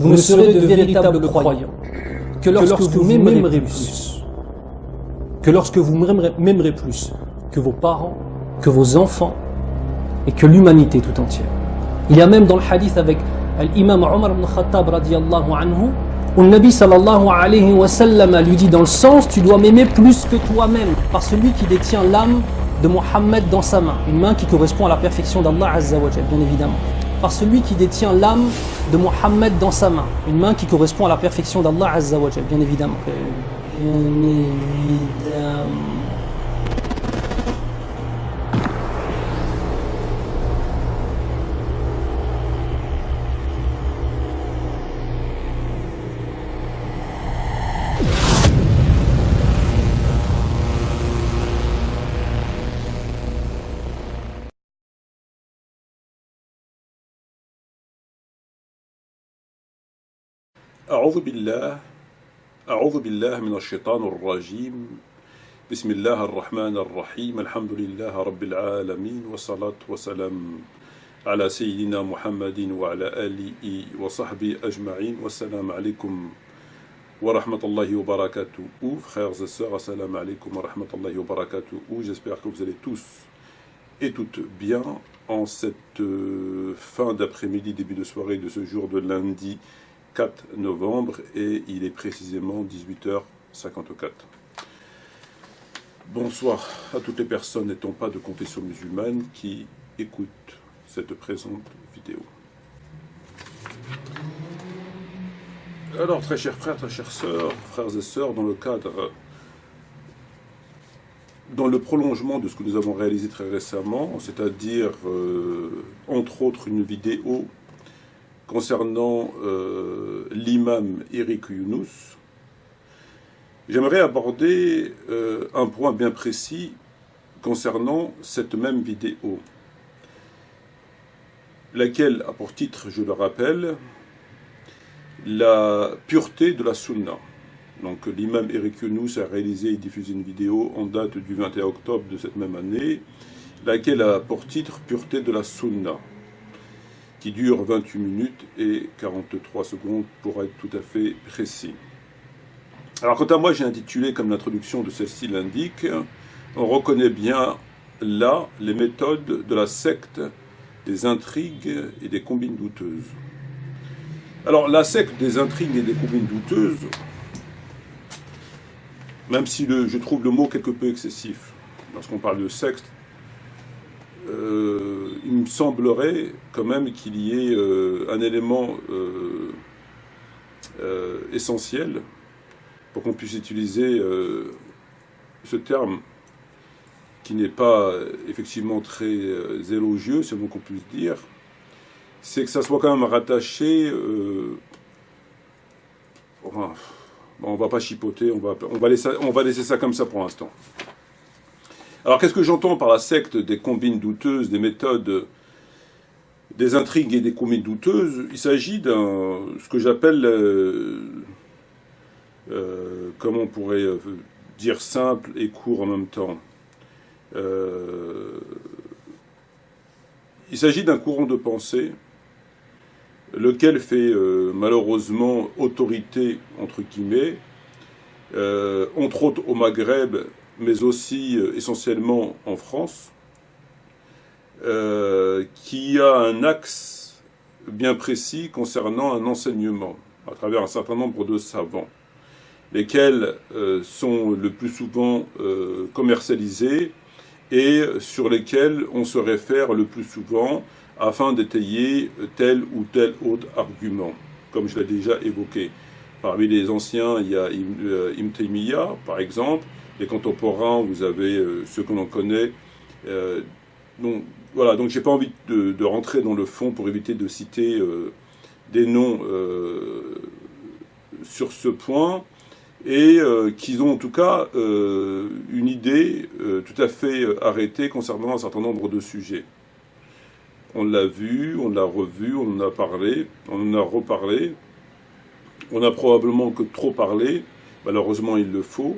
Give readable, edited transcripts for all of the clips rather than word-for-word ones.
vous ne serez de véritables croyants que lorsque vous m'aimerez plus, que vos parents, que vos enfants et que l'humanité tout entière. Il y a même dans le hadith avec l'imam Omar ibn Khattab radiyallahu anhu, où le Nabi sallallahu alayhi wa sallam lui dit dans le sens, tu dois m'aimer plus que toi-même, par celui qui détient l'âme de Mohammed dans sa main, une main qui correspond à la perfection d'Allah Azza wa Jal, bien évidemment. Par celui qui détient l'âme de Mohammed dans sa main, une main qui correspond à la perfection d'Allah Azza wa Jal, bien évidemment. أعوذ بالله من الشيطان الرجيم بسم الله الرحمن الرحيم الحمد لله رب العالمين والصلاة والسلام على سيدنا محمد وعلى آله وصحبه أجمعين والسلام عليكم ورحمة الله وبركاته. Frères et sœurs, assalamu alaikum wa rahmatullahi wa barakatuh. J'espère que vous allez tous et toutes bien en cette fin d'après-midi, début de soirée de ce jour de lundi 4 novembre, et il est précisément 18h54. Bonsoir à toutes les personnes n'étant pas de confession musulmane qui écoutent cette présente vidéo. Alors, très chers frères, très chères sœurs, frères et sœurs, dans le prolongement de ce que nous avons réalisé très récemment, c'est-à-dire, entre autres, une vidéo concernant l'imam Eric Younous, j'aimerais aborder un point bien précis concernant cette même vidéo, laquelle a pour titre, je le rappelle, la pureté de la sunna. Donc l'imam Eric Younous a réalisé et diffusé une vidéo en date du 21 octobre de cette même année, laquelle a pour titre pureté de la sunna, qui dure 28 minutes et 43 secondes pour être tout à fait précis. Alors quant à moi, j'ai intitulé, comme l'introduction de celle-ci l'indique, on reconnaît bien là les méthodes de la secte des intrigues et des combines douteuses. Alors la secte des intrigues et des combines douteuses, même si je trouve le mot quelque peu excessif, lorsqu'on parle de secte, il me semblerait quand même qu'il y ait un élément essentiel pour qu'on puisse utiliser ce terme qui n'est pas effectivement très élogieux, c'est le mot qu'on puisse dire, c'est que ça soit quand même rattaché, enfin, on va pas chipoter, on va laisser ça comme ça pour l'instant. Alors, qu'est-ce que j'entends par la secte des combines douteuses, des méthodes, des intrigues et des combines douteuses? Il s'agit d'un, ce que j'appelle, comment on pourrait dire simple et court en même temps. Il s'agit d'un courant de pensée, lequel fait malheureusement autorité, entre guillemets, entre autres au Maghreb, mais aussi essentiellement en France, qui a un axe bien précis concernant un enseignement à travers un certain nombre de savants, lesquels sont le plus souvent commercialisés et sur lesquels on se réfère le plus souvent afin d'étayer tel ou tel autre argument, comme je l'ai déjà évoqué. Parmi les anciens, il y a Ibn Taymiyyah, par exemple. Les contemporains, vous avez ceux que l'on connaît. Donc voilà, donc j'ai pas envie de rentrer dans le fond pour éviter de citer des noms sur ce point, et qui ont en tout cas une idée tout à fait arrêtée concernant un certain nombre de sujets. On l'a vu, on l'a revu, on en a parlé, on en a reparlé. On a probablement que trop parlé, malheureusement il le faut,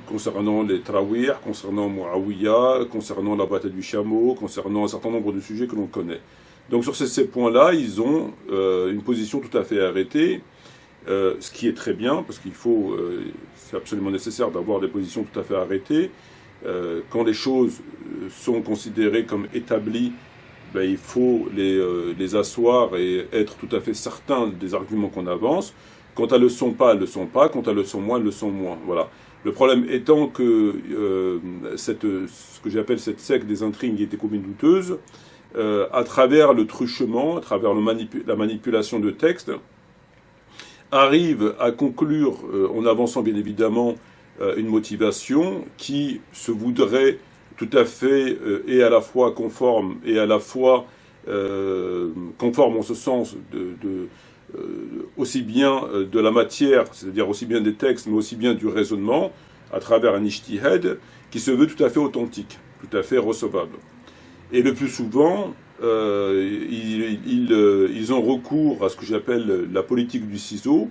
concernant les Trawir, concernant Muawiyah, concernant la bataille du chameau, concernant un certain nombre de sujets que l'on connaît. Donc sur ces points-là, ils ont une position tout à fait arrêtée, ce qui est très bien, parce qu'il faut, c'est absolument nécessaire d'avoir des positions tout à fait arrêtées. Quand les choses sont considérées comme établies, ben, il faut les asseoir et être tout à fait certain des arguments qu'on avance. Quand elles ne le sont pas, elles ne le sont pas. Quand elles le sont moins, elles le sont moins. Voilà. Le problème étant que ce que j'appelle cette secte des intrigues et des communes douteuses, à travers le truchement, à travers la manipulation de textes, arrive à conclure, en avançant bien évidemment, une motivation qui se voudrait tout à fait et à la fois conforme et à la fois conforme en ce sens aussi bien de la matière, c'est-à-dire aussi bien des textes, mais aussi bien du raisonnement, à travers un ijtihad qui se veut tout à fait authentique, tout à fait recevable. Et le plus souvent, ils ont recours à ce que j'appelle la politique du ciseau,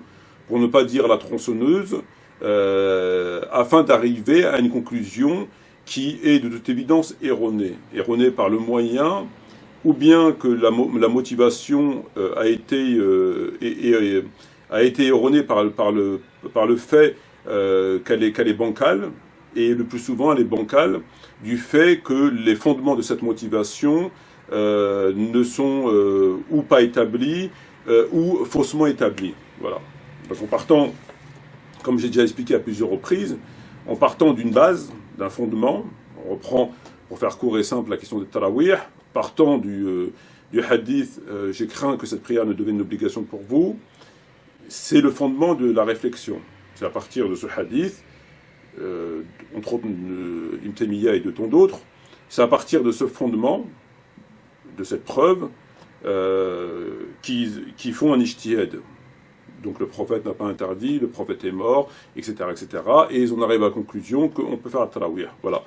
pour ne pas dire la tronçonneuse, afin d'arriver à une conclusion qui est de toute évidence erronée. Erronée par le moyen, ou bien que la motivation a été erronée par le fait qu'elle est bancale, et le plus souvent elle est bancale du fait que les fondements de cette motivation ne sont ou pas établis ou faussement établis. Voilà. Donc en partant, comme j'ai déjà expliqué à plusieurs reprises, en partant d'une base, d'un fondement, on reprend, pour faire court et simple, la question de Tarawih, partant du hadith, j'ai craint que cette prière ne devienne une obligation pour vous, c'est le fondement de la réflexion. C'est à partir de ce hadith, entre autres Ibn Taymiyyah et de tant d'autres, c'est à partir de ce fondement, de cette preuve, qui font un ijtihad. Donc le prophète n'a pas interdit, le prophète est mort, etc., etc. Et ils en arrivent à la conclusion qu'on peut faire la tarawih. Voilà.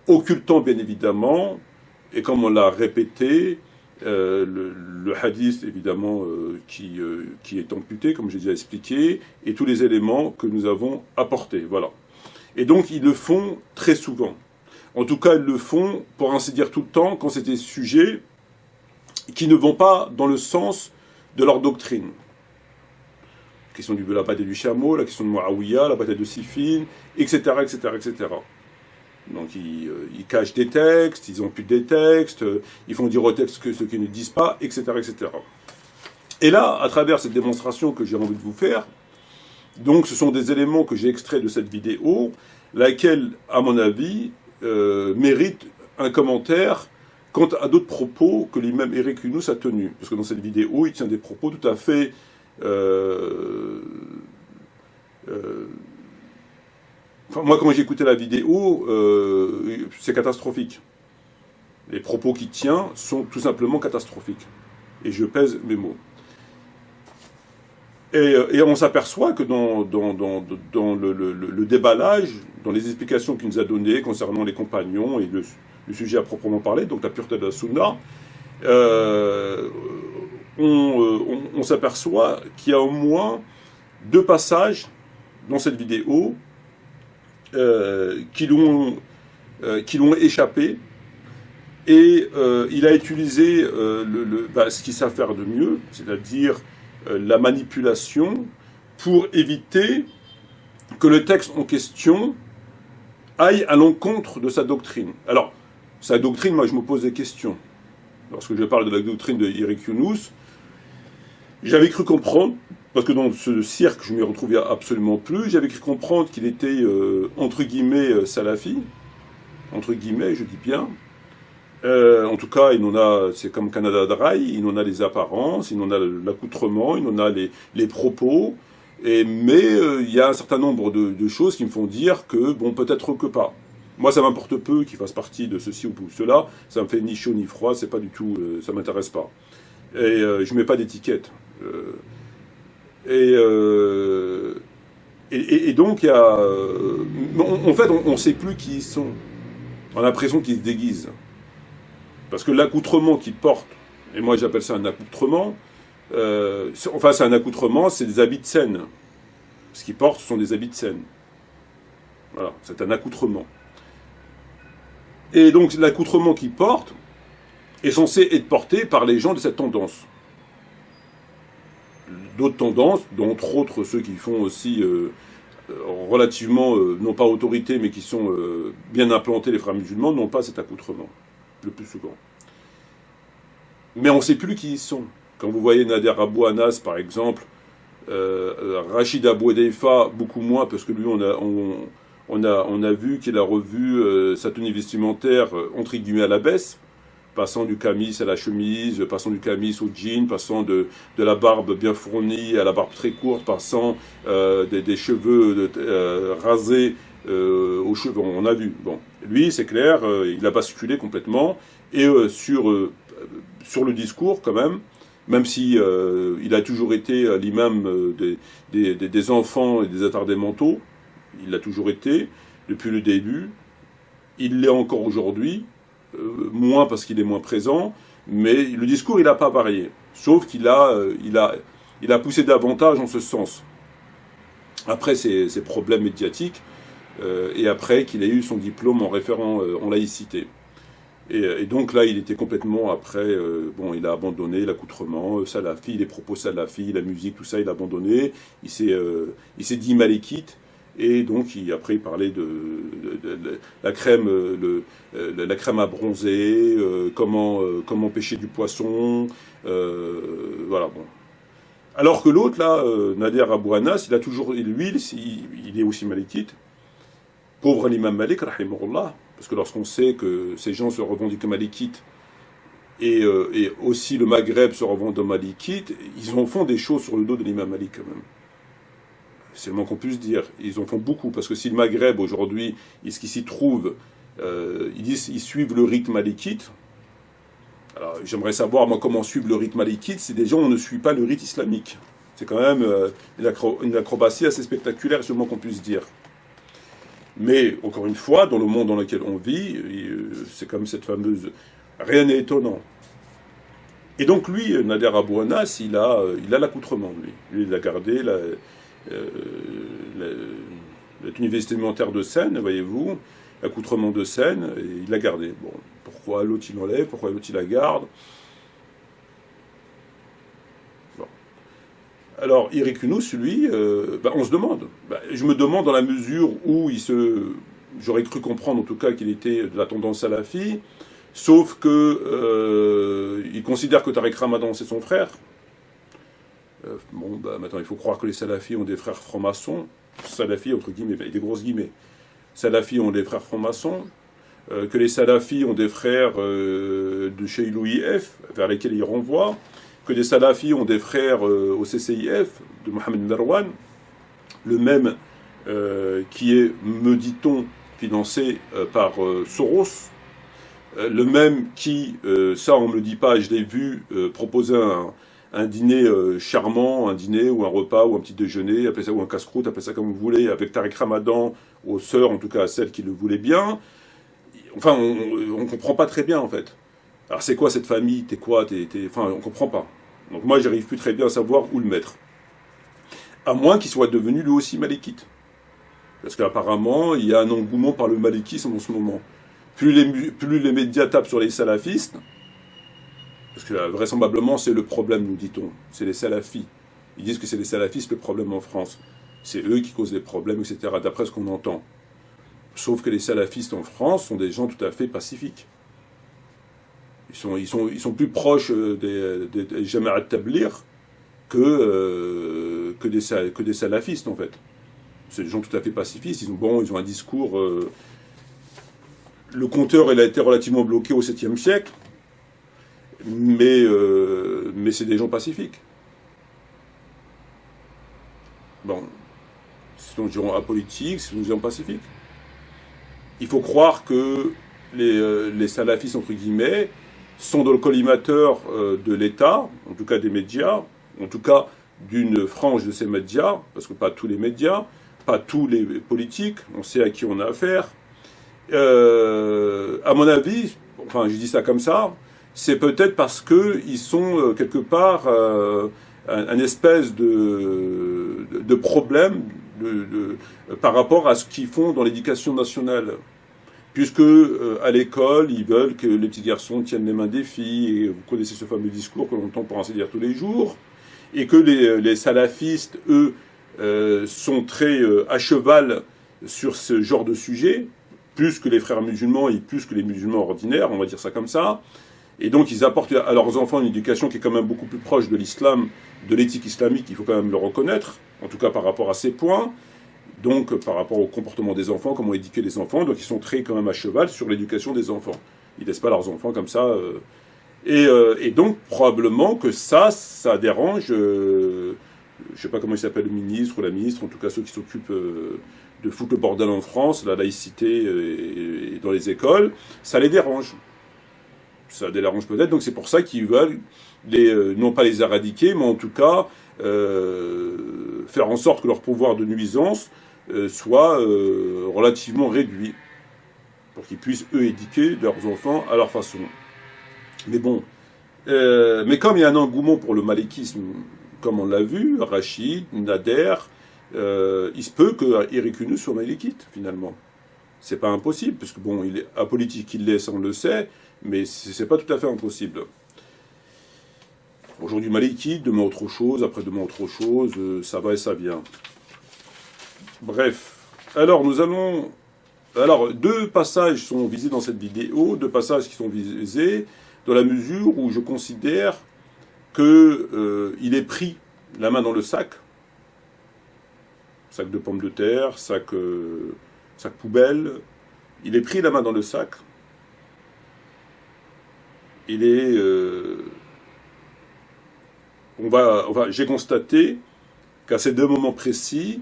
Occultant bien évidemment, et comme on l'a répété, le hadith évidemment qui est amputé, comme j'ai déjà expliqué, et tous les éléments que nous avons apportés. Voilà. Et donc ils le font très souvent. En tout cas, ils le font, pour ainsi dire, tout le temps, quand c'est des sujets qui ne vont pas dans le sens de leur doctrine. La question de la bataille du chameau, la question de Muawiyah, la bataille de Siffin, etc., etc., etc. Donc ils cachent des textes, ils amputent des textes, ils font dire aux textes ce qu'ils ne disent pas, etc., etc. Et là, à travers cette démonstration que j'ai envie de vous faire, donc ce sont des éléments que j'ai extraits de cette vidéo, laquelle, à mon avis, mérite un commentaire quant à d'autres propos que l'imam Eric Yunus a tenus. Parce que dans cette vidéo, il tient des propos tout à fait... Enfin, moi, quand j'ai écouté la vidéo, c'est catastrophique. Les propos qu'il tient sont tout simplement catastrophiques. Et je pèse mes mots. Et on s'aperçoit que dans le déballage, dans les explications qu'il nous a données concernant les compagnons et le sujet à proprement parler, donc la pureté de la sunna, on s'aperçoit qu'il y a au moins 2 passages dans cette vidéo qui l'ont échappé, et il a utilisé ce qu'il sait faire de mieux, c'est-à-dire la manipulation, pour éviter que le texte en question aille à l'encontre de sa doctrine. Alors, sa doctrine, moi je me pose des questions. Lorsque je parle de la doctrine de Eric Yunus, j'avais cru comprendre, parce que dans ce cirque je ne m'y retrouvais absolument plus, j'avais cru comprendre qu'il était entre guillemets salafi, entre guillemets, je dis bien. En tout cas, il en a, c'est comme Canada Dry, il en a les apparences, il en a l'accoutrement, il en a les propos, mais il y a un certain nombre de choses qui me font dire que, bon, peut-être que pas. Moi, ça m'importe peu qu'il fasse partie de ceci ou cela, ça me fait ni chaud ni froid, c'est pas du tout, ça m'intéresse pas. Et je mets pas d'étiquette. Et donc, il y a... en fait, on sait plus qui ils sont. On a l'impression qu'ils se déguisent. Parce que l'accoutrement qu'ils portent, et moi j'appelle ça un accoutrement, c'est un accoutrement, c'est des habits de scène. Ce qu'ils portent, ce sont des habits de scène. Voilà, c'est un accoutrement. Et donc l'accoutrement qu'ils portent, est censé être porté par les gens de cette tendance. D'autres tendances, dont entre autres ceux qui font aussi relativement, non pas autorité, mais qui sont bien implantés, les frères musulmans, n'ont pas cet accoutrement, le plus souvent. Mais on ne sait plus qui ils sont. Quand vous voyez Nader Abou Anas, par exemple, Rachid Abou Edeifa, beaucoup moins, parce que lui, on a vu qu'il a revu sa tenue vestimentaire, entre guillemets, à la baisse, passant du camis à la chemise, passant du camis au jean, passant de la barbe bien fournie à la barbe très courte, passant des cheveux rasés aux cheveux, on a vu. Bon, lui, c'est clair, il a basculé complètement, et sur le discours, quand même si il a toujours été l'imam des enfants et des attardés mentaux, il l'a toujours été, depuis le début, il l'est encore aujourd'hui, moins parce qu'il est moins présent, mais le discours, il n'a pas varié. Sauf qu'il a poussé davantage en ce sens. Après ses problèmes médiatiques, et après qu'il ait eu son diplôme en référent en laïcité. Et donc là, il était complètement, après, il a abandonné l'accoutrement, salafi, les propos salafi, la musique, tout ça, il a abandonné. Il s'est dit malékite. Et donc, après, il parlait de la crème, la crème à bronzer, comment pêcher du poisson, voilà, bon. Alors que l'autre, là, Nader Abou Anas, il a toujours, lui, il est aussi malékite. Pauvre l'imam Malik, rahimahullah, parce que lorsqu'on sait que ces gens se revendiquent malékites, et aussi le Maghreb se revendique malékite, ils en font des choses sur le dos de l'imam Malik, quand même. C'est le moins qu'on puisse dire. Ils en font beaucoup, parce que si le Maghreb, aujourd'hui, ce qui s'y trouve, ils suivent le rite malékite. Alors, j'aimerais savoir, moi, comment suivre le rite malékite, si des gens on ne suit pas le rite islamique. C'est quand même une acrobatie assez spectaculaire, c'est le moins qu'on puisse dire. Mais, encore une fois, dans le monde dans lequel on vit, c'est comme cette fameuse... Rien n'est étonnant. Et donc, lui, Nader Abou Anas, il a l'accoutrement, lui. Lui, il a gardé la tenue vestimentaire de scène, voyez-vous, l'accoutrement de scène, et il l'a gardé. Bon, pourquoi l'autre il l'enlève, pourquoi l'autre il la garde? Bon. Alors, Eric Yunus, lui, on se demande. Je me demande dans la mesure où j'aurais cru comprendre en tout cas qu'il était de la tendance salafi, sauf que il considère que Tariq Ramadan c'est son frère. Maintenant, il faut croire que les salafis ont des frères francs-maçons. Salafis, entre guillemets, avec des grosses guillemets. Salafis ont des frères francs-maçons. Que les salafis ont des frères de chez l'OIF, vers lesquels ils renvoient. Que les salafis ont des frères au CCIF, de Mohamed Merwan. Le même qui est, me dit-on, financé par Soros. Le même qui, ça on ne me le dit pas, je l'ai vu, proposer un dîner charmant, un dîner ou un repas ou un petit déjeuner, appelez ça ou un casse-croûte, appelez ça comme vous voulez, avec Tariq Ramadan, aux sœurs, en tout cas à celles qui le voulaient bien. Enfin, on ne comprend pas très bien, en fait. Alors, c'est quoi cette famille? T'es quoi? Enfin, on ne comprend pas. Donc moi, j'arrive plus très bien à savoir où le mettre. À moins qu'il soit devenu lui aussi malékite. Parce qu'apparemment, il y a un engouement par le malékisme en ce moment. Plus les médias tapent sur les salafistes, parce que vraisemblablement, c'est le problème, nous dit-on. C'est les salafis. Ils disent que c'est les salafistes le problème en France. C'est eux qui causent les problèmes, etc., d'après ce qu'on entend. Sauf que les salafistes en France sont des gens tout à fait pacifiques. Ils sont plus proches des Jama'at Tabligh que des salafistes, en fait. C'est des gens tout à fait pacifistes. Ils ont un discours... le compteur, il a été relativement bloqué au 7e siècle. Mais c'est des gens pacifiques. Bon, sinon nous dirons apolitiques, sinon nous dirons pacifiques. Il faut croire que les salafistes, entre guillemets, sont dans le collimateur de l'État, en tout cas des médias, en tout cas d'une frange de ces médias, parce que pas tous les médias, pas tous les politiques, on sait à qui on a affaire. À mon avis, enfin je dis ça comme ça, c'est peut-être parce qu'ils sont quelque part un espèce de problème par rapport à ce qu'ils font dans l'éducation nationale. puisque à l'école, ils veulent que les petits garçons tiennent les mains des filles, et vous connaissez ce fameux discours que l'on entend pour ainsi dire tous les jours, et que les salafistes, eux, sont très à cheval sur ce genre de sujet, plus que les frères musulmans et plus que les musulmans ordinaires, on va dire ça comme ça. Et donc ils apportent à leurs enfants une éducation qui est quand même beaucoup plus proche de l'islam, de l'éthique islamique, il faut quand même le reconnaître, en tout cas par rapport à ces points, donc par rapport au comportement des enfants, comment éduquer les enfants, donc ils sont très quand même à cheval sur l'éducation des enfants. Ils ne laissent pas leurs enfants comme ça. Et donc probablement que ça dérange, je ne sais pas comment il s'appelle le ministre ou la ministre, en tout cas ceux qui s'occupent de foutre le bordel en France, la laïcité et dans les écoles, ça les dérange. Ça les dérange peut-être, donc c'est pour ça qu'ils veulent, non pas les éradiquer, mais en tout cas faire en sorte que leur pouvoir de nuisance soit relativement réduit, pour qu'ils puissent, eux, éduquer leurs enfants à leur façon. Mais bon, mais comme il y a un engouement pour le malékisme, comme on l'a vu, Rachid, Nader, il se peut que Eric Yunus soit malékite, finalement. C'est pas impossible, parce que bon, il est apolitique, il l'est, ça on le sait, mais c'est pas tout à fait impossible. Aujourd'hui malékite, demain autre chose, après demain autre chose, ça va et ça vient. Bref, alors deux passages sont visés dans cette vidéo, deux passages qui sont visés dans la mesure où je considère que il est pris la main dans le sac de pommes de terre, sac poubelle, il est pris la main dans le sac, il est... j'ai constaté qu'à ces deux moments précis,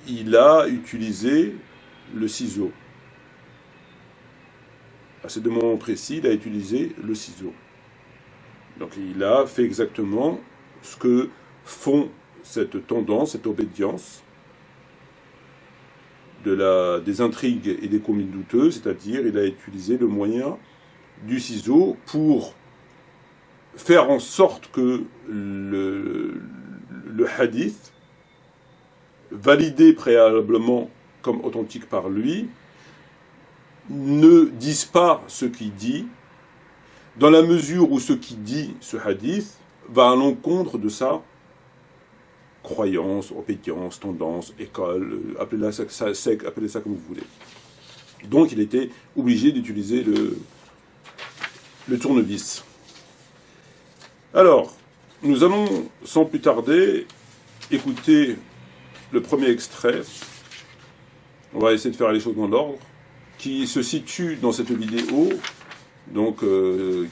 il a utilisé le ciseau. À ces deux moments précis, il a utilisé le ciseau. Donc il a fait exactement ce que font cette tendance, cette obédience des intrigues et des combines douteuses, c'est-à-dire il a utilisé le moyen du ciseau pour faire en sorte que le hadith, validé préalablement comme authentique par lui, ne dise pas ce qu'il dit, dans la mesure où ce qu'il dit, ce hadith, va à l'encontre de sa croyance, obédience, tendance, école, appelez ça comme vous voulez. Donc il était obligé d'utiliser le tournevis. Alors, nous allons sans plus tarder écouter le premier extrait. On va essayer de faire les choses dans l'ordre, qui se situe dans cette vidéo, donc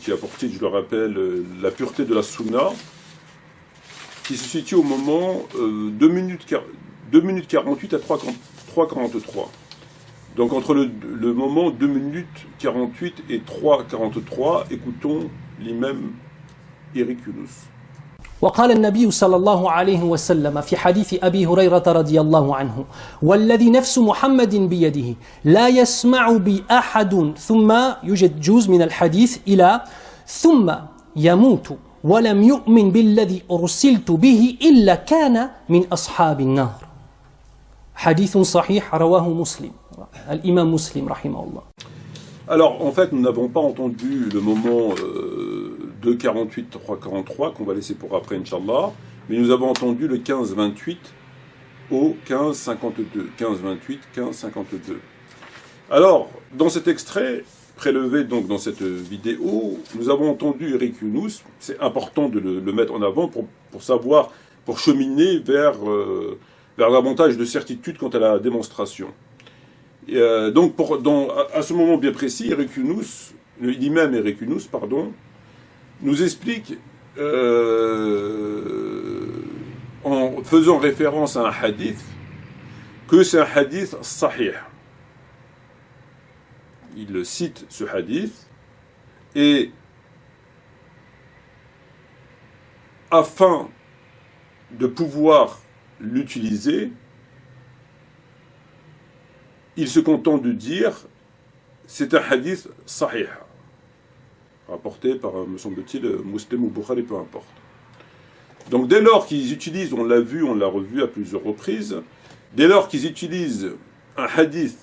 qui apporte, je le rappelle, la pureté de la sunna, qui se situe au moment 2 minutes 48 à 3,43. Donc entre le moment 2 minutes 48 et 3,43, écoutons l'imam Eric Yunus. وقال النبي صلى الله عليه وسلم في حديث أبي هريرة رضي الله عنه والذي نفس محمد بيده لا يسمع بي أحد ثم يوجد جزء من الحديث إلى ثم يموت ولم يؤمن بالذي أرسلت به إلا كان من أصحاب النار. حديث صحيح رواه مسلم الإمام مسلم رحمه الله. Alors, en fait, nous n'avons pas entendu le moment 2,48, 3,43, qu'on va laisser pour après, Inch'Allah, mais nous avons entendu le 15,28 au 15,52. 15,28, 15,52. Alors, dans cet extrait, prélevé donc dans cette vidéo, nous avons entendu Eric Yunus, c'est important de le mettre en avant pour savoir, pour cheminer vers davantage de certitude quant à la démonstration. Donc, à ce moment bien précis, l'imam Eric Yunus, nous explique, en faisant référence à un hadith, que c'est un hadith sahih. Il cite ce hadith, et afin de pouvoir l'utiliser, il se contente de dire c'est un hadith sahih, rapporté par, me semble-t-il, Muslim ou Bukhari, peu importe. Donc dès lors qu'ils utilisent, on l'a vu, on l'a revu à plusieurs reprises, dès lors qu'ils utilisent un hadith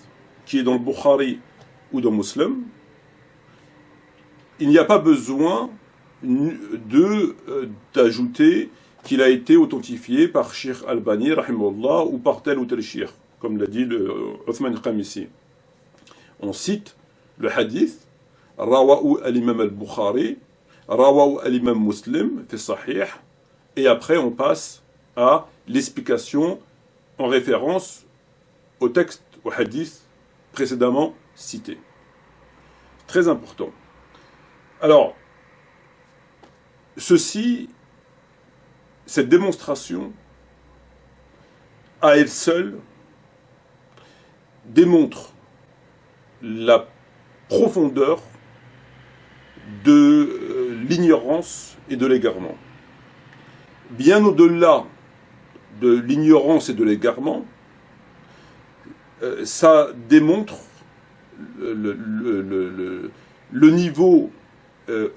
qui est dans le Bukhari ou dans Muslim, il n'y a pas besoin d'ajouter qu'il a été authentifié par Cheikh Albani, rahimahullah, ou par tel ou tel cheikh, comme l'a dit le Othman Khamisi. On cite le hadith, Rawahu al-Imam al-Bukhari, Rawahu al-Imam Muslim, fi Sahih, et après on passe à l'explication en référence au texte, au hadith précédemment cité. Très important. Alors, cette démonstration, à elle seule, démontre la profondeur de l'ignorance et de l'égarement. Bien au-delà de l'ignorance et de l'égarement, ça démontre le niveau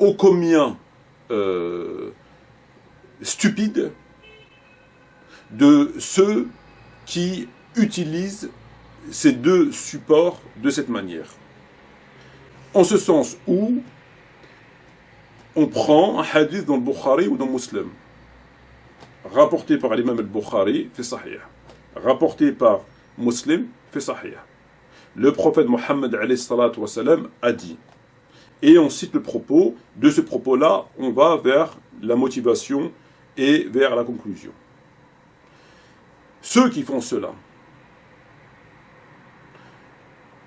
ô combien stupide de ceux qui utilisent ces deux supports de cette manière. En ce sens où on prend un hadith dans le Bukhari ou dans le Muslim, rapporté par l'imam al-Bukhari, fi Sahih, rapporté par Muslim, fi Sahih. Le prophète Mohammed alayhi salatu wa salam a dit, et on cite le propos, de ce propos-là, on va vers la motivation et vers la conclusion. Ceux qui font cela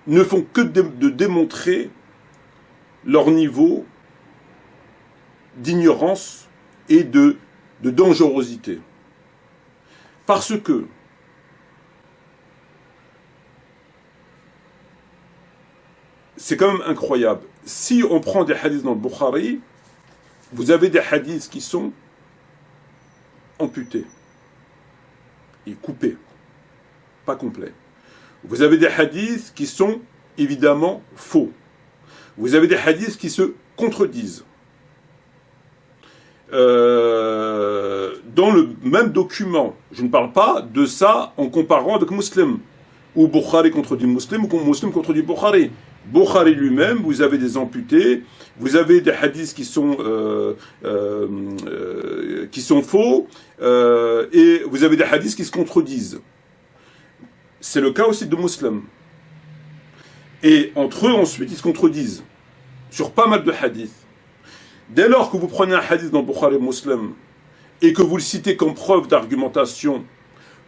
ne font que de démontrer leur niveau d'ignorance et de dangerosité. Parce que c'est quand même incroyable. Si on prend des hadiths dans le Bukhari, vous avez des hadiths qui sont amputés et coupés, pas complets. Vous avez des hadiths qui sont évidemment faux. Vous avez des hadiths qui se contredisent. Dans le même document, je ne parle pas de ça en comparant avec Muslim, ou Bukhari contredit Muslim, ou Muslim contredit Bukhari. Bukhari lui-même, vous avez des amputés, vous avez des hadiths qui sont faux, et vous avez des hadiths qui se contredisent. C'est le cas aussi de Muslim. Et entre eux, ensuite, ils se contredisent sur pas mal de hadiths. Dès lors que vous prenez un hadith dans Bukhari Muslim et que vous le citez comme preuve d'argumentation,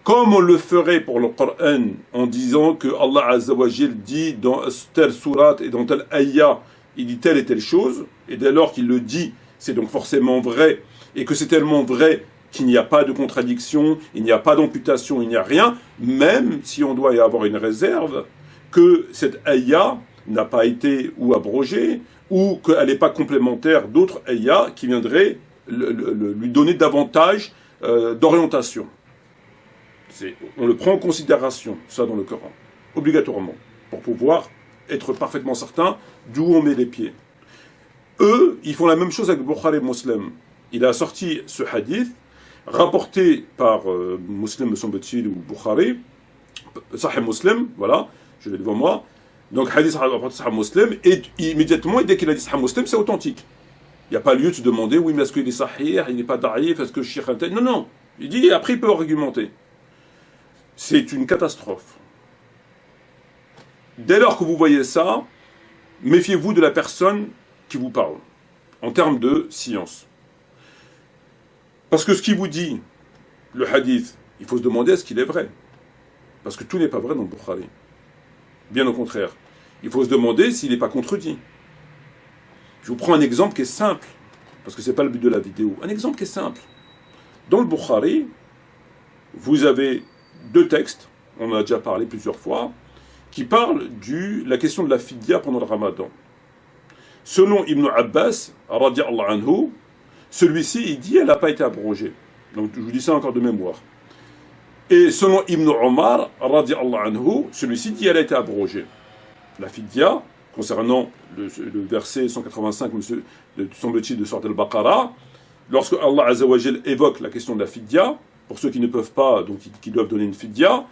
comme on le ferait pour le Coran, en disant que Allah Azza wa Jal dit dans telle sourate et dans telle ayah, il dit telle et telle chose, et dès lors qu'il le dit, c'est donc forcément vrai, et que c'est tellement vrai qu'il n'y a pas de contradiction, il n'y a pas d'amputation, il n'y a rien, même si on doit y avoir une réserve, que cette ayah n'a pas été ou abrogée, ou qu'elle n'est pas complémentaire d'autres ayahs qui viendraient lui donner davantage d'orientation. On le prend en considération, ça, dans le Coran, obligatoirement, pour pouvoir être parfaitement certain d'où on met les pieds. Eux, ils font la même chose avec Bukhari Muslim. Il a sorti ce hadith, rapporté par Muslim, me semble-t-il, ou Bukhari, Sahih Muslim, voilà, je l'ai devant moi. Donc, hadith rapporté Sahih Muslim, et immédiatement, dès qu'il a dit Sahih Muslim, c'est authentique. Il n'y a pas lieu de se demander, oui, mais est-ce qu'il est sahih, il n'est pas da'if, est-ce que Cheikh Antel. Non, non. Il dit, après, il peut argumenter. C'est une catastrophe. Dès lors que vous voyez ça, méfiez-vous de la personne qui vous parle, en termes de science. Parce que ce qui vous dit, le hadith, il faut se demander est-ce qu'il est vrai. Parce que tout n'est pas vrai dans le Bukhari. Bien au contraire. Il faut se demander s'il n'est pas contredit. Je vous prends un exemple qui est simple, parce que ce n'est pas le but de la vidéo. Un exemple qui est simple. Dans le Bukhari, vous avez deux textes, on en a déjà parlé plusieurs fois, qui parlent de la question de la fidya pendant le Ramadan. Selon Ibn Abbas, radiallahu anhu, celui-ci, il dit, elle n'a pas été abrogée. Donc, je vous dis ça encore de mémoire. Et selon Ibn Omar, radiallahu anhu, celui-ci dit, elle a été abrogée. La fidya, concernant le verset 185, semble-t-il, de Surat al-Baqarah, lorsque Allah Azza wa Jal évoque la question de la fidya, pour ceux qui ne peuvent pas, donc qui doivent donner une fidya,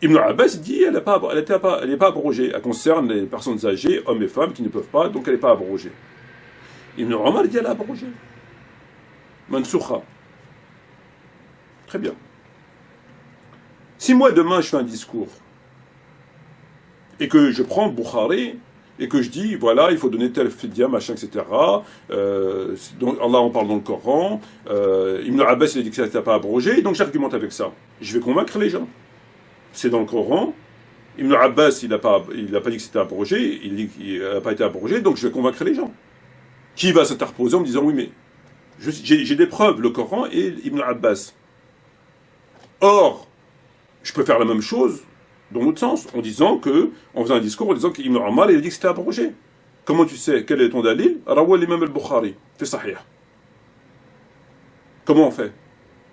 Ibn Abbas dit elle n'est pas abrogée. Elle concerne les personnes âgées, hommes et femmes, qui ne peuvent pas, donc elle n'est pas abrogée. Ibn Omar dit elle est abrogée. Mansukha. Très bien. Si moi demain je fais un discours et que je prends Bukhari et que je dis voilà il faut donner tel fidya machin etc. Donc Allah en parle dans le Coran. Ibn Abbas il a dit que ça n'était pas abrogé donc j'argumente avec ça. Je vais convaincre les gens. C'est dans le Coran. Ibn Abbas il n'a pas dit que c'était abrogé. Il dit qu'il n'a pas été abrogé donc je vais convaincre les gens. Qui va s'interposer en me disant oui mais j'ai des preuves le Coran et Ibn Abbas. Or je peux faire la même chose dans l'autre sens, en faisant un discours en disant qu'Ibn Omar il a dit que c'était abrogé. Comment tu sais? Quel est ton dalil? Rawa l'imam al-Bukhari, fi Sahih. Comment on fait?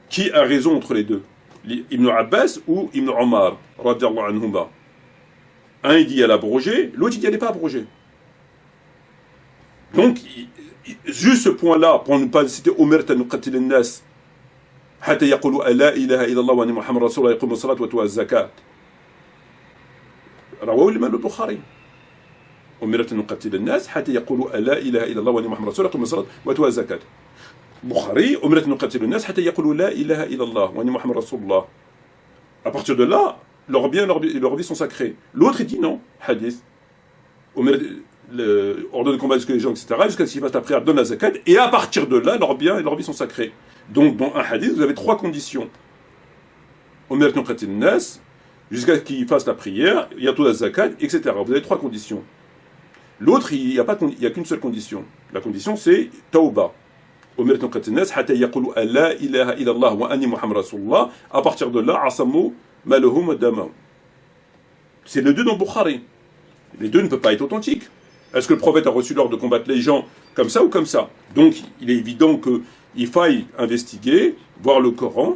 Qui a raison entre les deux? Ibn Abbas ou Ibn Omar, radiyallahu anhuma? Un il dit elle est abrogée, l'autre il dit elle n'est pas abrogée. Donc, juste ce point-là, pour ne pas citer Umirta an nuqatil an-nas, حتى يقولوا لا إله إلا الله وأن محمد رسول الله يقيم الصلاة ويؤتوا الزكاة رواه الإمام البخاري أمرت أن نقتل الناس حتى يقولوا لا إله إلا الله وأن محمد رسول الله يقيم الصلاة ويؤتوا الزكاة Bukhari أمرت أن نقتل الناس حتى يقولوا لا إله إلا الله وأن محمد رسول الله. À partir de là, leurs biens et leurs vies sont sacrés. L'autre il dit non, hadith ordonne de combattre les gens, etc., jusqu'à ce qu'ils fassent la prière, donne la zakat, et à partir de là, leurs biens et leurs vies sont sacrés. Donc, dans un hadith, vous avez 3 conditions. Jusqu'à ce qu'ils fassent la prière, il y a tout la zakat, etc. Vous avez 3 conditions. L'autre, il n'y a qu'une seule condition. La condition, c'est tauba. À partir de là, asamu malahum dama. C'est les deux dans Bukhari. Les deux ne peuvent pas être authentiques. Est-ce que le prophète a reçu l'ordre de combattre les gens comme ça ou comme ça? Donc, il est évident qu'il faille investiguer, voir le Coran.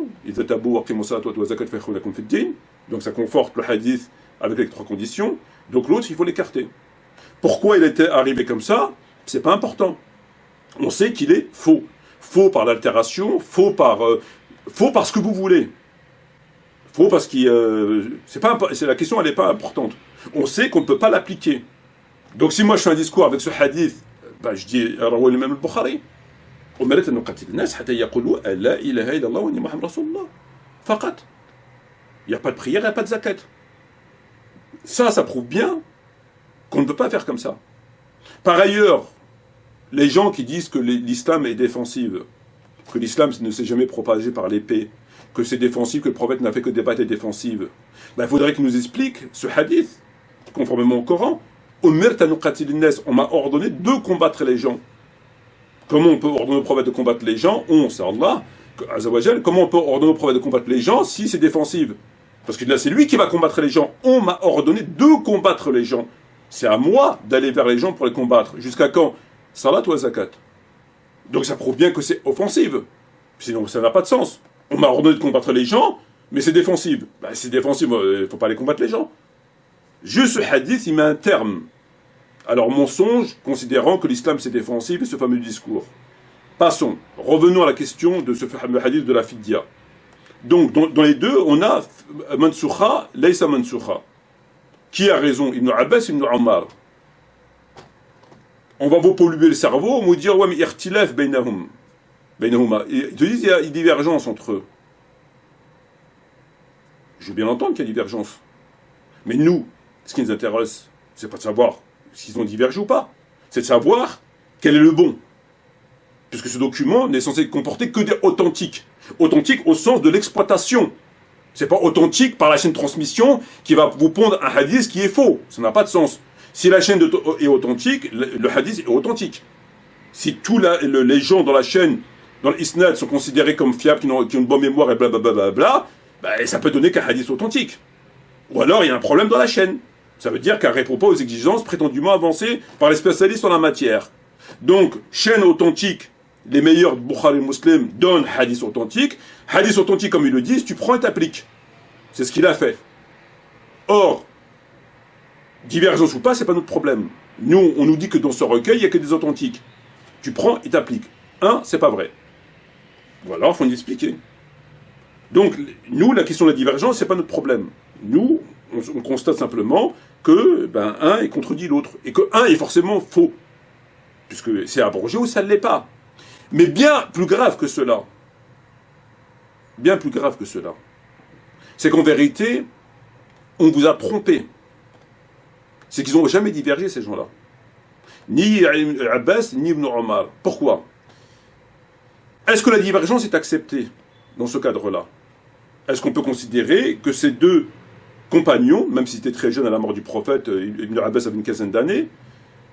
Donc, ça conforte le hadith avec les 3 conditions. Donc, l'autre, il faut l'écarter. Pourquoi il était arrivé comme ça? C'est pas important. On sait qu'il est faux. Faux par l'altération, faux par ce que vous voulez. Faux parce que la question, elle n'est pas importante. On sait qu'on ne peut pas l'appliquer. Donc si moi je fais un discours avec ce hadith, je dis Rawa l'imam al-Bukhari. أمرت أن نقتل الناس حتى يقولوا لا إله إلا الله وأن محمد رسول الله. فقط. Il n'y a pas de prière, il n'y a pas de zakat. Ça prouve bien qu'on ne peut pas faire comme ça. Par ailleurs, les gens qui disent que l'islam est défensive, que l'islam ne s'est jamais propagé par l'épée, que c'est défensif, que le prophète n'a fait que des batailles défensives, il faudrait qu'il nous explique ce hadith, conformément au Coran. On m'a ordonné de combattre les gens. Comment on peut ordonner au prophète de combattre les gens? C'est Allah, Azawajal. Comment on peut ordonner au prophète de combattre les gens si c'est défensif? Parce que là, c'est lui qui va combattre les gens. On m'a ordonné de combattre les gens. C'est à moi d'aller vers les gens pour les combattre. Jusqu'à quand? Salat ou zakat. Donc ça prouve bien que c'est offensif. Sinon, ça n'a pas de sens. On m'a ordonné de combattre les gens, mais c'est défensif. C'est défensif, il ne faut pas aller combattre les gens. Juste ce hadith, il met un terme. Alors mensonge, considérant que l'islam c'est défensif et ce fameux discours. Passons. Revenons à la question de ce fameux hadith de la fidya. Donc, dans les deux, on a mansukha, laysa mansukha. Qui a raison? Ibn Abbas, Ibn Omar. On va vous polluer le cerveau, on va vous dire, ouais, mais irtilaf baynahum. Baynahuma. Ils te disent qu'il y a une divergence entre eux. Je veux bien entendre qu'il y a divergence. Mais nous, ce qui nous intéresse, c'est pas de savoir s'ils ont divergé ou pas. C'est de savoir quel est le bon. Puisque ce document n'est censé comporter que des authentiques. Authentiques au sens de l'exploitation. C'est pas authentique par la chaîne de transmission qui va vous pondre un hadith qui est faux. Ça n'a pas de sens. Si la chaîne est authentique, le hadith est authentique. Si tous les gens dans la chaîne, dans l'isnad, sont considérés comme fiables, qui ont une bonne mémoire et blablabla, ça peut donner qu'un hadith authentique. Ou alors il y a un problème dans la chaîne. Ça veut dire qu'elle ne répond pas aux exigences prétendument avancées par les spécialistes en la matière. Donc, chaîne authentique, les meilleurs Bukhari Muslim donnent hadith authentique. Hadith authentique, comme ils le disent, tu prends et t'appliques. C'est ce qu'il a fait. Or, divergence ou pas, c'est pas notre problème. Nous, on nous dit que dans ce recueil, il n'y a que des authentiques. Tu prends et t'appliques. C'est pas vrai. Ou alors, il faut nous expliquer. Donc, nous, la question de la divergence, c'est pas notre problème. Nous, on constate simplement que un est contredit l'autre, et que un est forcément faux, puisque c'est abrogé ou ça ne l'est pas. Mais bien plus grave que cela, c'est qu'en vérité, on vous a trompé. C'est qu'ils n'ont jamais divergé, ces gens-là. Ni Abbas, ni Ibn Omar. Pourquoi? Est-ce que la divergence est acceptée dans ce cadre-là? Est-ce qu'on peut considérer que ces deux compagnons, même s'ils étaient très jeunes à la mort du prophète, Ibn Abbas avait une quinzaine d'années,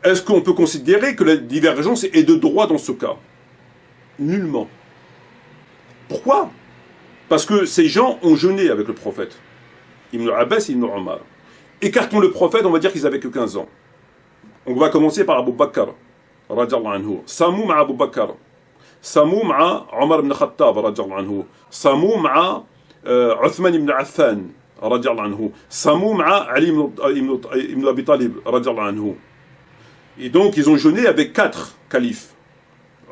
est-ce qu'on peut considérer que la divergence est de droit dans ce cas? Nullement. Pourquoi? Parce que ces gens ont jeûné avec le prophète. Ibn Abbas et Ibn Omar. Écartons le prophète, on va dire qu'ils avaient que 15 ans. On va commencer par Abu Bakr, radiallahu anhu. Samou ma'a Abu Bakr. Samou ma'a Omar ibn Khattab, radiallahu anhu. Samou ma'a Uthman ibn Affan, radiallahu anhu. Samou ma'a Ali ibn Abi Talib, radiallahu anhu. Et donc, ils ont jeûné avec 4 califes.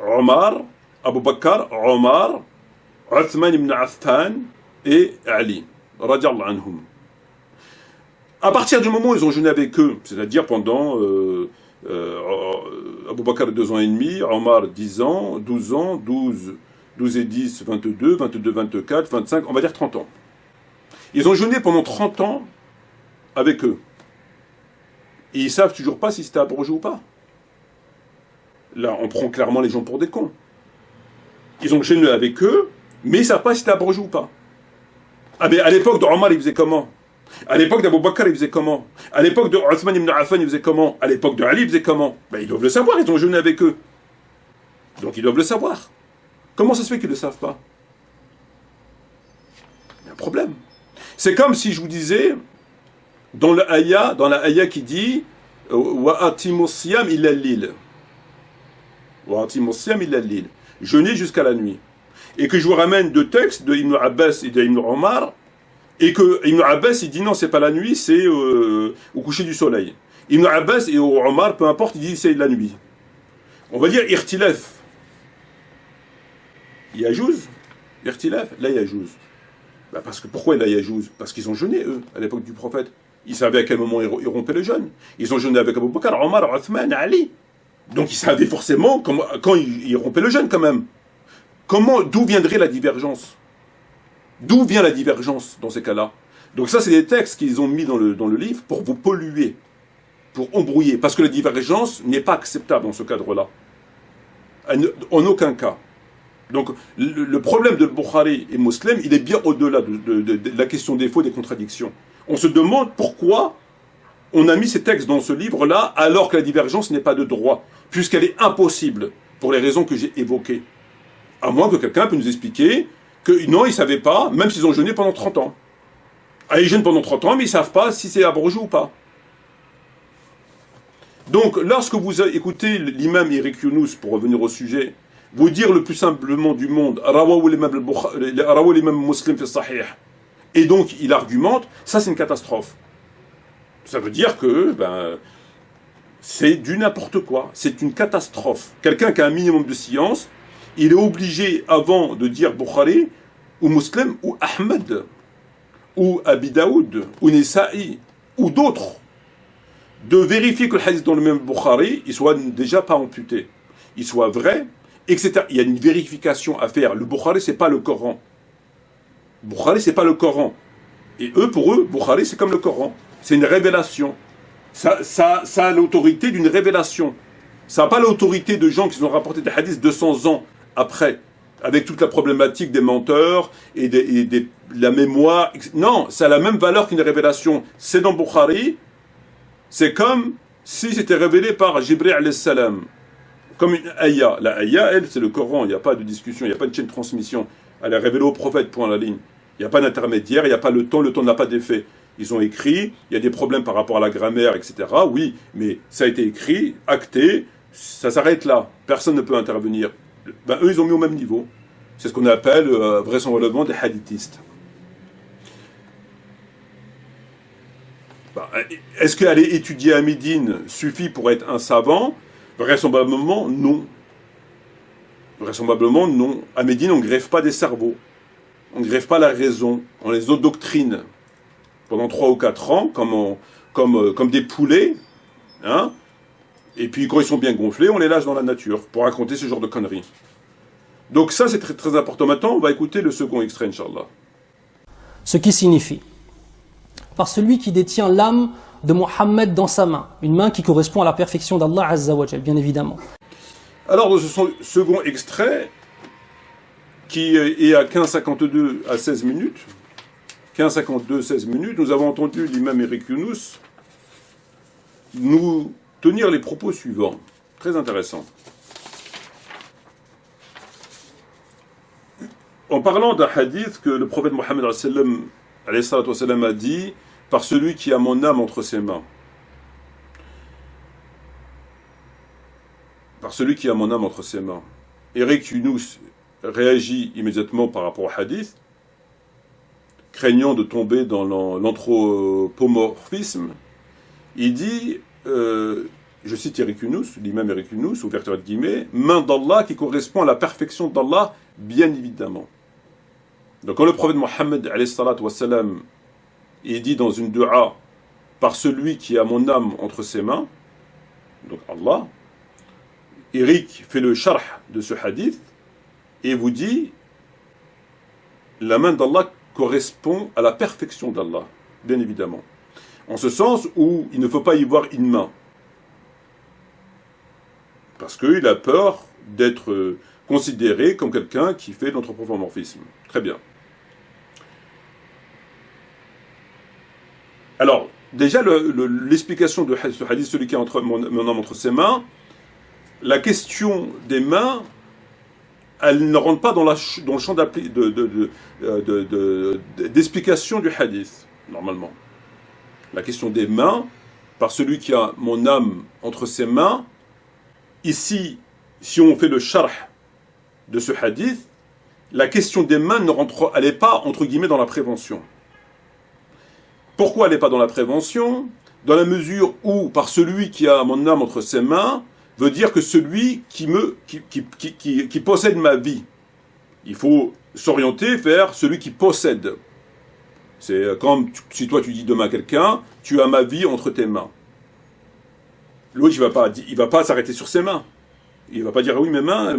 Omar, Abu Bakr, Omar, Uthman ibn Affan et Ali, radiallahu anhum. À partir du moment où ils ont jeûné avec eux, c'est-à-dire pendant Abu Bakr 2 ans et demi, Omar 10 ans, 12 ans, 12 et 10, 22, 22, 24, 25, on va dire 30 ans. Ils ont jeûné pendant 30 ans avec eux. Et ils ne savent toujours pas si c'était abrogé ou pas. Là, on prend clairement les gens pour des cons. Ils ont jeûné avec eux, mais ils ne savent pas si c'était abrogé ou pas. Ah mais à l'époque de Omar, ils faisaient comment? À l'époque d'Abu Bakr, ils faisaient comment? À l'époque de Uthman ibn Affan, ils faisaient comment? À l'époque de Ali, ils faisaient comment? Ben, ils doivent le savoir, ils ont jeûné avec eux. Donc ils doivent le savoir. Comment ça se fait qu'ils ne le savent pas? Il y a un problème. C'est comme si je vous disais, dans la ayah qui dit Wa atimus siyam illa al-lil. Wa atimus siyam illa al-lil. Jeûner jusqu'à la nuit. Et que je vous ramène 2 textes de Ibn Abbas et d'Ibn Omar, et que Ibn Abbas il dit non, c'est pas la nuit, c'est au coucher du soleil. Ibn Abbas et Omar, peu importe, il dit c'est la nuit. On va dire irtilaf. Yajouz, irtilaf, la yajouz. Bah parce que pourquoi la yajouz? Parce qu'ils ont jeûné eux à l'époque du prophète. Ils savaient à quel moment ils rompaient le jeûne. Ils ont jeûné avec Abu Bakr, Omar, Uthman, Ali. Donc ils savaient forcément quand ils rompaient le jeûne quand même. D'où viendrait la divergence? D'où vient la divergence dans ces cas-là? Donc ça, c'est des textes qu'ils ont mis dans le livre pour vous polluer, pour embrouiller, parce que la divergence n'est pas acceptable dans ce cadre-là. En aucun cas. Donc le problème de Bukhari et Muslim, il est bien au-delà de la question des faux et des contradictions. On se demande pourquoi on a mis ces textes dans ce livre-là alors que la divergence n'est pas de droit, puisqu'elle est impossible, pour les raisons que j'ai évoquées. À moins que quelqu'un puisse nous expliquer que non, ils ne savaient pas, même s'ils ont jeûné pendant 30 ans. Ah, ils jeûnent pendant 30 ans, mais ils ne savent pas si c'est abrogé ou pas. Donc, lorsque vous écoutez l'imam Eric Younous, pour revenir au sujet, vous dire le plus simplement du monde, Rawahu l'imam Muslim fi Sahih, et donc il argumente, ça c'est une catastrophe. Ça veut dire que c'est du n'importe quoi, c'est une catastrophe. Quelqu'un qui a un minimum de science, il est obligé, avant de dire Bukhari, ou Muslim, ou Ahmed, ou Abi Daoud, ou Nisa'i, ou d'autres, de vérifier que le hadith dans le même Bukhari, il soit déjà pas amputé, il soit vrai, etc. Il y a une vérification à faire. Le Bukhari, c'est pas le Coran. Bukhari, c'est pas le Coran. Et pour eux, Bukhari, c'est comme le Coran. C'est une révélation. Ça a l'autorité d'une révélation. Ça n'a pas l'autorité de gens qui ont rapporté des hadiths 200 ans après, avec toute la problématique des menteurs et la mémoire. Non, ça a la même valeur qu'une révélation. C'est dans Bukhari, c'est comme si c'était révélé par Jibril alayhi salam. Comme une ayah. La ayah, elle, c'est le Coran. Il n'y a pas de discussion, il n'y a pas de chaîne de transmission. Elle est révélée au prophète, point à la ligne. Il n'y a pas d'intermédiaire, il n'y a pas le temps n'a pas d'effet. Ils ont écrit, il y a des problèmes par rapport à la grammaire, etc. Oui, mais ça a été écrit, acté, ça s'arrête là. Personne ne peut intervenir. Eux, ils ont mis au même niveau. C'est ce qu'on appelle vraisemblablement des hadithistes. Est-ce qu'aller étudier à Médine suffit pour être un savant? Vraisemblablement, non. Vraisemblablement, non. À Médine, on ne greffe pas des cerveaux. On ne greffe pas la raison. On les endoctrine. pendant 3 ou 4 ans, comme des poulets, hein, et puis quand ils sont bien gonflés, on les lâche dans la nature pour raconter ce genre de conneries. Donc ça, c'est très, très important. Maintenant, on va écouter le second extrait, Inch'Allah. Ce qui signifie, par celui qui détient l'âme de Mohammed dans sa main, une main qui correspond à la perfection d'Allah Azza wa Jal, bien évidemment. Alors, dans ce second extrait, qui est à 15,52 à 16 minutes, 15,52, 16 minutes, nous avons entendu l'imam Eric Younous nous tenir les propos suivants, très intéressants. En parlant d'un hadith que le prophète Mohammed a dit, par celui qui a mon âme entre ses mains. Par celui qui a mon âme entre ses mains. Eric Younous réagit immédiatement par rapport au hadith, craignant de tomber dans l'anthropomorphisme. Il dit, je cite Eric Younous, l'imam Eric Younous, ouverture de guillemets, main d'Allah qui correspond à la perfection d'Allah, bien évidemment. Donc quand le prophète Mohammed il dit dans une dua, par celui qui a mon âme entre ses mains, donc Allah, Eric fait le sharh de ce hadith et vous dit, la main d'Allah correspond à la perfection d'Allah, bien évidemment. En ce sens où il ne faut pas y voir une main. Parce qu'il a peur d'être considéré comme quelqu'un qui fait de l'anthropomorphisme. Très bien. Alors, déjà, l'explication de ce hadith, celui qui a mon âme entre ses mains, la question des mains, elle ne rentre pas dans le champ d'explication du hadith, normalement. La question des mains, par celui qui a mon âme entre ses mains, ici, si on fait le sharh de ce hadith, la question des mains elle n'est pas, entre guillemets, dans la prévention. Pourquoi elle n'est pas dans la prévention? Dans la mesure où, par celui qui a mon âme entre ses mains, veut dire que celui qui possède ma vie. Il faut s'orienter vers celui qui possède. C'est comme si toi tu dis demain à quelqu'un, tu as ma vie entre tes mains. L'autre, il va pas s'arrêter sur ses mains. Il va pas dire, ah oui, mes mains,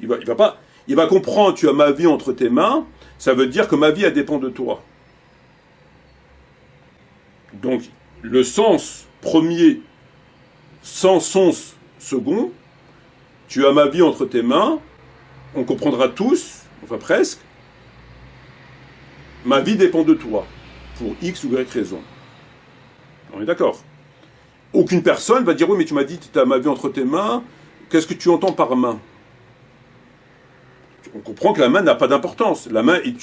il va comprendre, tu as ma vie entre tes mains, ça veut dire que ma vie, elle dépend de toi. Donc, le sens premier, sans sens second, tu as ma vie entre tes mains, on comprendra tous, enfin presque, ma vie dépend de toi, pour X ou Y raison. On est d'accord? Aucune personne va dire, oui, mais tu m'as dit, tu as ma vie entre tes mains, qu'est-ce que tu entends par main? On comprend que la main n'a pas d'importance. La main est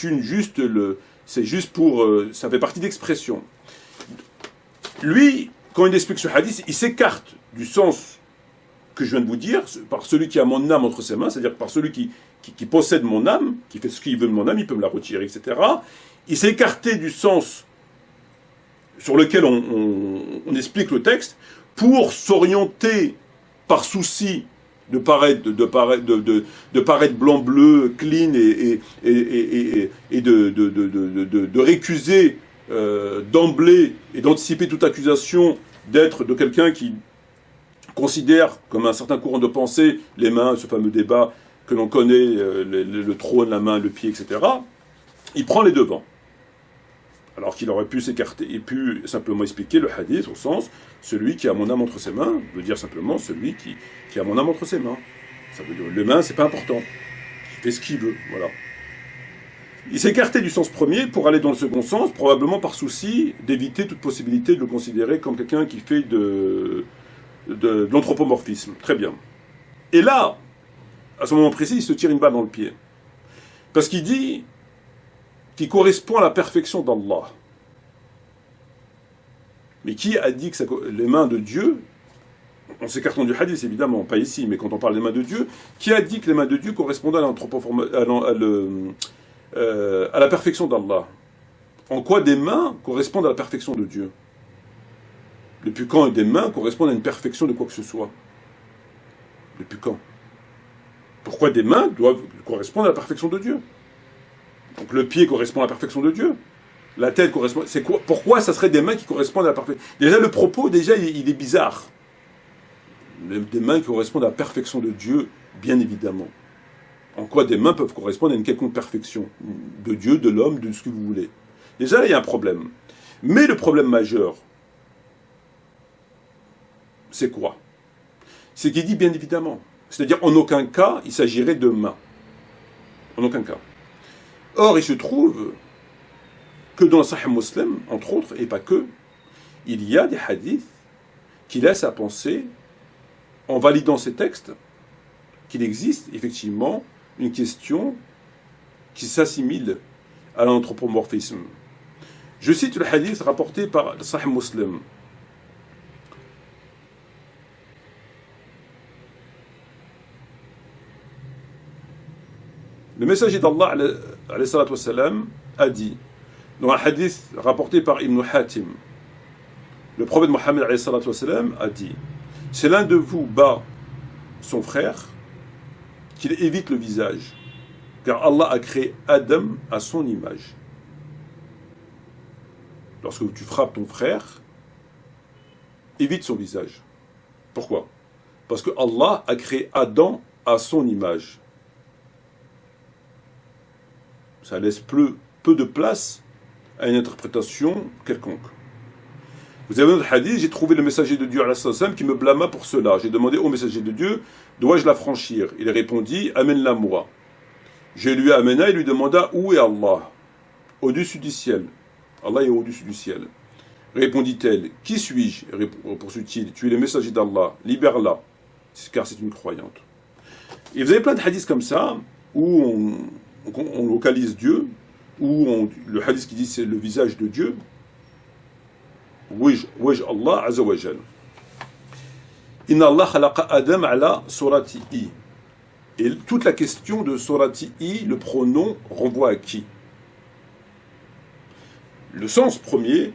c'est juste pour, ça fait partie d'expression. Lui, quand il explique ce hadith, il s'écarte du sens que je viens de vous dire, par celui qui a mon âme entre ses mains, c'est-à-dire par celui qui possède mon âme, qui fait ce qu'il veut de mon âme, il peut me la retirer, etc. Il s'est écarté du sens sur lequel on explique le texte pour s'orienter par souci de paraître blanc-bleu, clean et de récuser d'emblée et d'anticiper toute accusation d'être de quelqu'un qui considère, comme un certain courant de pensée, les mains, ce fameux débat que l'on connaît, le trône, la main, le pied, etc. Il prend les devants. Alors qu'il aurait pu s'écarter et pu simplement expliquer le hadith au sens, celui qui a mon âme entre ses mains, veut dire simplement celui qui a mon âme entre ses mains. Ça veut dire, les mains, c'est pas important. Il fait ce qu'il veut, voilà. Il s'est écarté du sens premier pour aller dans le second sens, probablement par souci d'éviter toute possibilité de le considérer comme quelqu'un qui fait de l'anthropomorphisme. Très bien. Et là, à ce moment précis, il se tire une balle dans le pied. Parce qu'il dit qu'il correspond à la perfection d'Allah. Mais qui a dit que les mains de Dieu, on s'écarte du hadith évidemment, pas ici, mais quand on parle des mains de Dieu, qui a dit que les mains de Dieu correspondaient à la perfection d'Allah? En quoi des mains correspondent à la perfection de Dieu? Depuis quand des mains correspondent à une perfection de quoi que ce soit? Depuis quand? Pourquoi des mains doivent correspondre à la perfection de Dieu? Donc le pied correspond à la perfection de Dieu. La tête correspond. C'est quoi? Pourquoi ça serait des mains qui correspondent à la perfection? Déjà, le propos, déjà, il est bizarre. Des mains qui correspondent à la perfection de Dieu, bien évidemment. En quoi des mains peuvent correspondre à une quelconque perfection de Dieu, de l'homme, de ce que vous voulez. Déjà, là, il y a un problème. Mais le problème majeur, c'est quoi? C'est qu'il dit bien évidemment. C'est-à-dire, en aucun cas, il s'agirait de mains. En aucun cas. Or, il se trouve que dans le Sahih Muslim, entre autres, et pas que, il y a des hadiths qui laissent à penser, en validant ces textes, qu'il existe effectivement une question qui s'assimile à l'anthropomorphisme. Je cite le hadith rapporté par le Sahih Muslim. Le messager d'Allah alayhi salatu wassalam, a dit, dans un hadith rapporté par Ibn Hatim, le prophète Mohammed alayhi salatu wassalam, a dit, c'est l'un de vous bat son frère, qu'il évite le visage, car Allah a créé Adam à son image. Lorsque tu frappes ton frère, évite son visage. Pourquoi? Parce que Allah a créé Adam à son image. Ça laisse peu de place à une interprétation quelconque. Vous avez un autre hadith, j'ai trouvé le messager de Dieu qui me blâma pour cela. J'ai demandé au messager de Dieu, dois-je la franchir? Il répondit, amène-la moi. Je lui amena et lui demanda, où est Allah? Au-dessus du ciel. Allah est au-dessus du ciel. Répondit-elle, qui suis-je? Poursuit-il, tu es le messager d'Allah, libère-la, car c'est une croyante. Et vous avez plein de hadiths comme ça, où on localise Dieu, où le hadith qui dit c'est le visage de Dieu, Waj Allah Azza wa Jal. Inna Allah khalaqa Adam ala suratihi. Et toute la question de suratihi, le pronom, renvoie à qui? Le sens premier,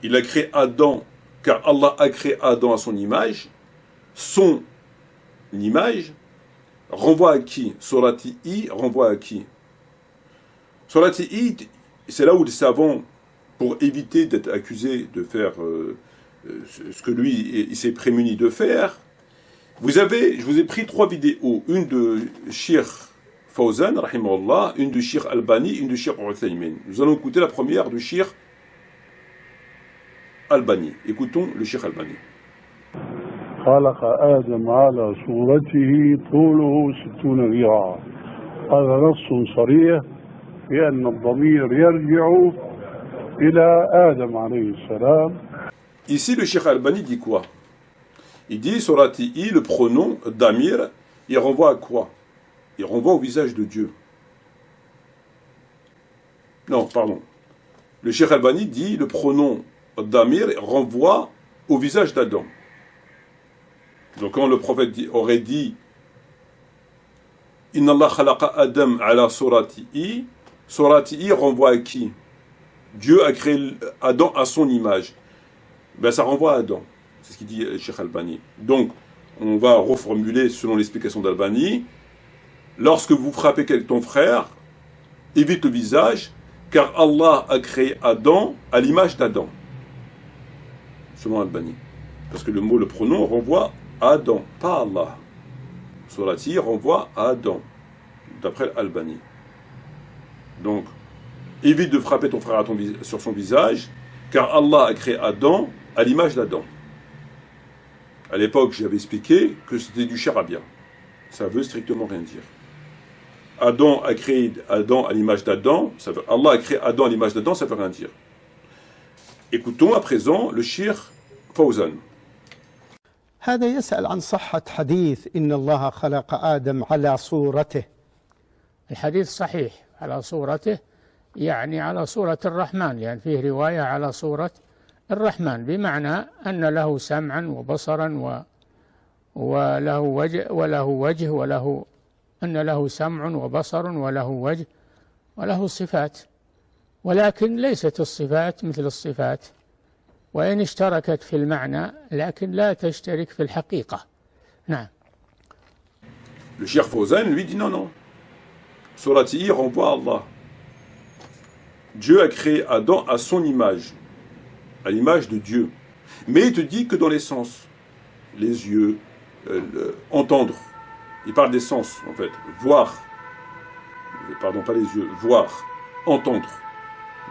il a créé Adam, car Allah a créé Adam à son image. Son image renvoie à qui? Suratihi renvoie à qui? Suratihi, c'est là où les savants, pour éviter d'être accusé de faire ce que lui il s'est prémuni de faire, je vous ai pris 3 vidéos, une de Cheikh Fawzan, rahimahullah, une de Cheikh Albani, une de Cheikh Uthaymin. Nous allons écouter la première de Cheikh Albani. Écoutons le Cheikh Albani. خلق آدم على صورته طوله 60 ذراعا. هذا نص صريح في أن الضمير يرجع إلى آدم عليه السلام. Ici, le Cheikh Albani dit quoi? Il dit, suratihi, le pronom damir, il renvoie à quoi? Il renvoie au visage de Dieu. Non, pardon. Le Cheikh Albani dit, le pronom damir renvoie au visage d'Adam. Donc quand le prophète aurait dit Inna Allah khalaqa Adam ala suratihi, suratihi renvoie à qui? Dieu a créé Adam à son image. Ben ça renvoie à Adam. C'est ce qu'il dit Cheikh Albani. Donc, on va reformuler selon l'explication d'Albani. Lorsque vous frappez ton frère, évite le visage, car Allah a créé Adam à l'image d'Adam. Selon Albani. Parce que le pronom renvoie à Adam, pas à Allah. Surati renvoie à Adam, d'après Albani. Donc, évite de frapper ton frère sur son visage, car Allah a créé Adam à l'image d'Adam. À l'époque, j'avais expliqué que c'était du charabia. Ça veut strictement rien dire. Adam a créé Adam à l'image d'Adam, Allah a créé Adam à l'image d'Adam, ça veut rien dire. Écoutons à présent le Cheikh Fawzan. هذا يسأل عن صحة حديث إن الله خلق آدم على صورته. الحديث صحيح على صورته، يعني على صورة الرحمن، يعني فيه رواية على صورة الرحمن، بمعنى أن له سمعا وبصرا وله وجه وله أن له سمع وبصر وله وجه وله صفات، ولكن ليست الصفات مثل الصفات، وإن اشتركت في المعنى لكن لا تشترك في الحقيقة. نعم. Le Cheikh Fawzan lui dit non. Suratihi renvoie à Allah. Dieu a créé Adam à son image, à l'image de Dieu. Mais il te dit que dans les sens, les yeux, entendre. Il parle des sens, en fait. Voir. Pardon, pas les yeux. Voir. Entendre.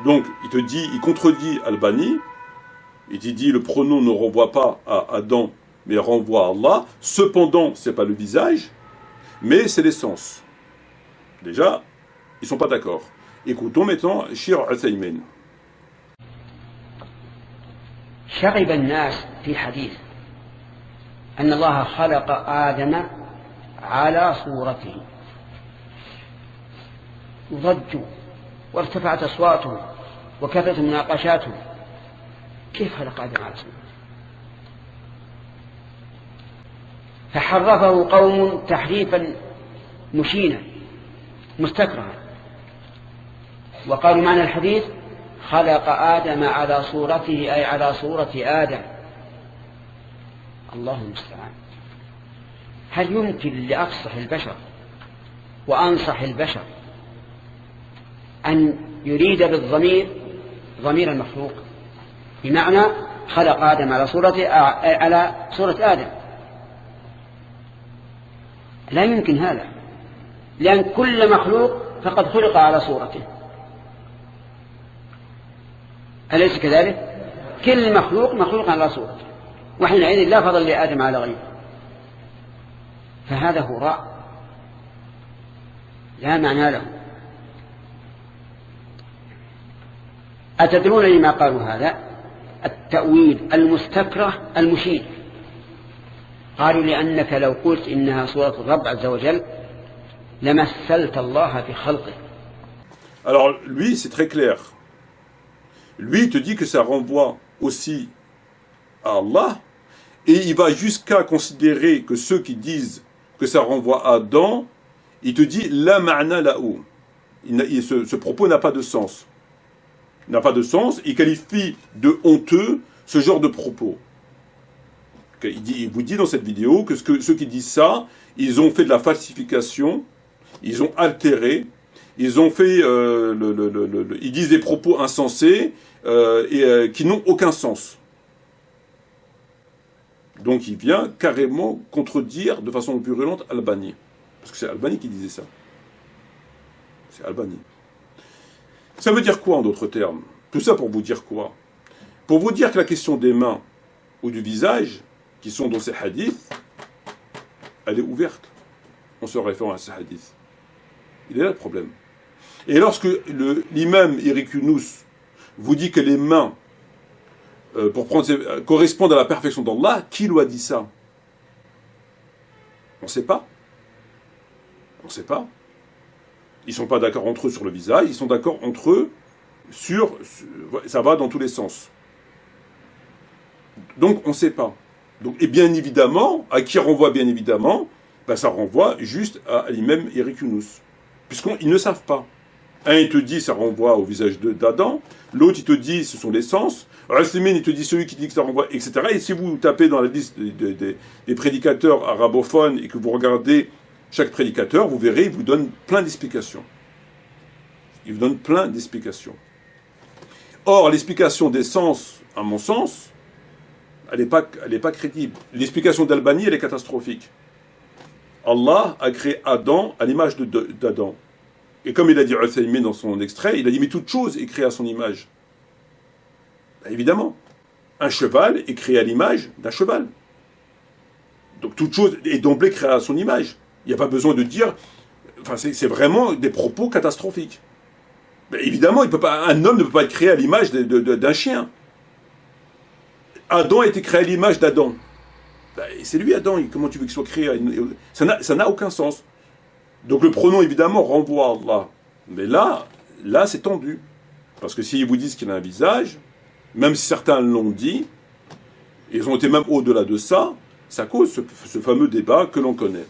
Donc, il te dit, il contredit Albani. Il te dit, le pronom ne renvoie pas à Adam, mais renvoie à Allah. Cependant, c'est pas le visage, mais c'est les sens. Déjà, ils sont pas d'accord. Écoutons maintenant Cheikh Uthaymin. شغب الناس في حديث أن الله خلق آدم على صورته وضجوا وارتفعت أصواتهم وكثرت مناقشاتهم. كيف خلق آدم على صورته؟ فحرفه قوم تحريفا مشينا مستكرها وقالوا معنى الحديث خلق آدم على صورته أي على صورة آدم. الله المستعان. هل يمكن لأفصح البشر وأنصح البشر أن يريد بالضمير ضمير المخلوق بمعنى خلق آدم على صورة آدم؟ لا يمكن هذا، لأن كل مخلوق فقد خلق على صورته، أليس كذلك؟ كل مخلوق مخلوق على صورته، وحينئذ لا فضل لآدم على غيره. فهذا هراء لا معنى له. أتدرون لما قالوا هذا؟ التأويل المستكره المشين. قالوا لأنك لو قلت إنها صورة الرب عز وجل لمثلت الله في خلقه. Alors lui, c'est très clair. Lui, il te dit que ça renvoie aussi à Allah, et il va jusqu'à considérer que ceux qui disent que ça renvoie à Adam, il te dit la ma'na là-haut. Ce propos n'a pas de sens. Il n'a pas de sens. Il qualifie de honteux ce genre de propos. Il vous dit dans cette vidéo que ceux qui disent ça, ils ont fait de la falsification, ils ont altéré, ils ont fait, ils disent des propos insensés qui n'ont aucun sens. Donc il vient carrément contredire de façon virulente Albani. Parce que c'est Albani qui disait ça. C'est Albani. Ça veut dire quoi en d'autres termes? Tout ça pour vous dire quoi? Pour vous dire que la question des mains ou du visage, qui sont dans ces hadiths, elle est ouverte en se référant à ces hadiths. Il est là le problème. Et lorsque l'imam Eric Yunus vous dit que les mains correspondent à la perfection d'Allah, qui lui a dit ça? On ne sait pas. On ne sait pas. Ils ne sont pas d'accord entre eux sur le visage, ils sont d'accord entre eux sur... Ça va dans tous les sens. Donc on ne sait pas. Donc, et bien évidemment, à qui renvoie bien évidemment? Ça renvoie juste à l'imam Eric Yunus. Puisqu'ils ne savent pas. Un, il te dit, ça renvoie au visage d'Adam. L'autre, il te dit, ce sont les sens. Uthaymin, il te dit, celui qui dit que ça renvoie, etc. Et si vous tapez dans la liste des prédicateurs arabophones et que vous regardez chaque prédicateur, vous verrez, il vous donne plein d'explications. Il vous donne plein d'explications. Or, l'explication des sens, à mon sens, elle n'est pas crédible. L'explication d'Albani, elle est catastrophique. Allah a créé Adam à l'image d'Adam. Et comme il a dit Uthaymin dans son extrait, il a dit, mais toute chose est créée à son image. Évidemment, un cheval est créé à l'image d'un cheval. Donc toute chose est d'emblée créée à son image. Il n'y a pas besoin de dire... Enfin, c'est vraiment des propos catastrophiques. Évidemment, un homme ne peut pas être créé à l'image d'un chien. Adam a été créé à l'image d'Adam. C'est lui, Adam. Comment tu veux qu'il soit créé? Ça n'a aucun sens. Donc le pronom, évidemment, renvoie à Allah. Mais là c'est tendu. Parce que s'ils vous disent qu'il a un visage, même si certains l'ont dit, ils ont été même au-delà de ça, ça cause ce fameux débat que l'on connaît.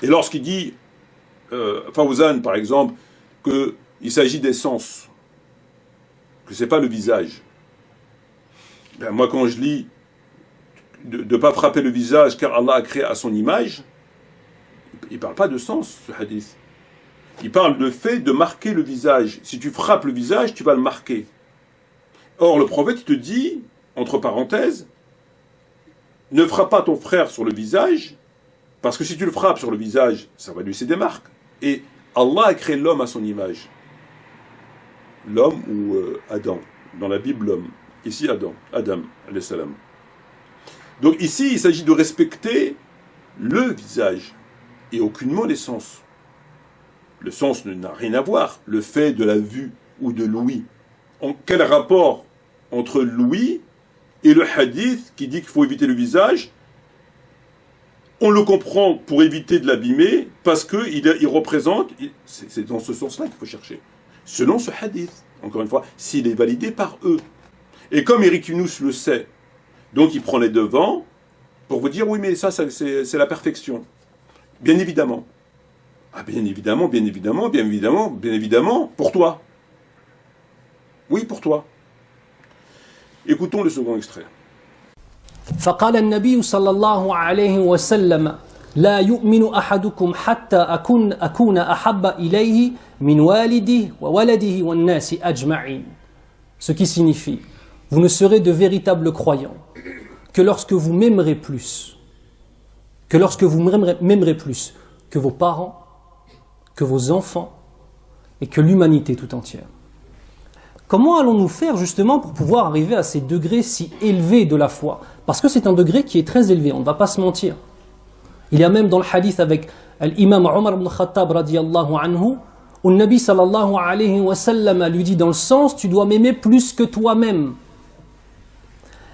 Et lorsqu'il dit, Fawzan, par exemple, qu'il s'agit des sens, que ce n'est pas le visage, moi, quand je lis de ne pas frapper le visage car Allah a créé à son image, il ne parle pas de sens, ce hadith. Il parle de fait de marquer le visage. Si tu frappes le visage, tu vas le marquer. Or, le prophète il te dit, entre parenthèses, ne frappe pas ton frère sur le visage, parce que si tu le frappes sur le visage, ça va lui laisser des marques. Et Allah a créé l'homme à son image. L'homme ou Adam. Dans la Bible, l'homme. Ici, Adam, alayhi salam. Donc ici, il s'agit de respecter le visage et aucunement les sens. Le sens n'a rien à voir. Le fait de la vue ou de l'ouïe. Quel rapport entre l'ouïe et le hadith qui dit qu'il faut éviter le visage? On le comprend pour éviter de l'abîmer parce qu'il représente, c'est dans ce sens-là qu'il faut chercher. Selon ce hadith, encore une fois, s'il est validé par eux. Et comme Eric Yunus le sait, donc il prend les devants pour vous dire oui mais ça c'est la perfection. Bien évidemment. Ah bien évidemment, pour toi. Oui, pour toi. Écoutons le second extrait. فقال النبي صلى الله عليه وسلم لا يؤمن أحدكم حتى أكون أحب إليه من والده وولده والناس أجمعين. Ce qui signifie, vous ne serez de véritables croyants que lorsque vous m'aimerez plus, que vos parents, que vos enfants et que l'humanité tout entière. Comment allons-nous faire justement pour pouvoir arriver à ces degrés si élevés de la foi? Parce que c'est un degré qui est très élevé, on ne va pas se mentir. Il y a même dans le hadith avec l'imam Omar ibn Khattab radiyallahu anhu, où le Nabi sallallahu alayhi wa sallam lui dit dans le sens, tu dois m'aimer plus que toi-même.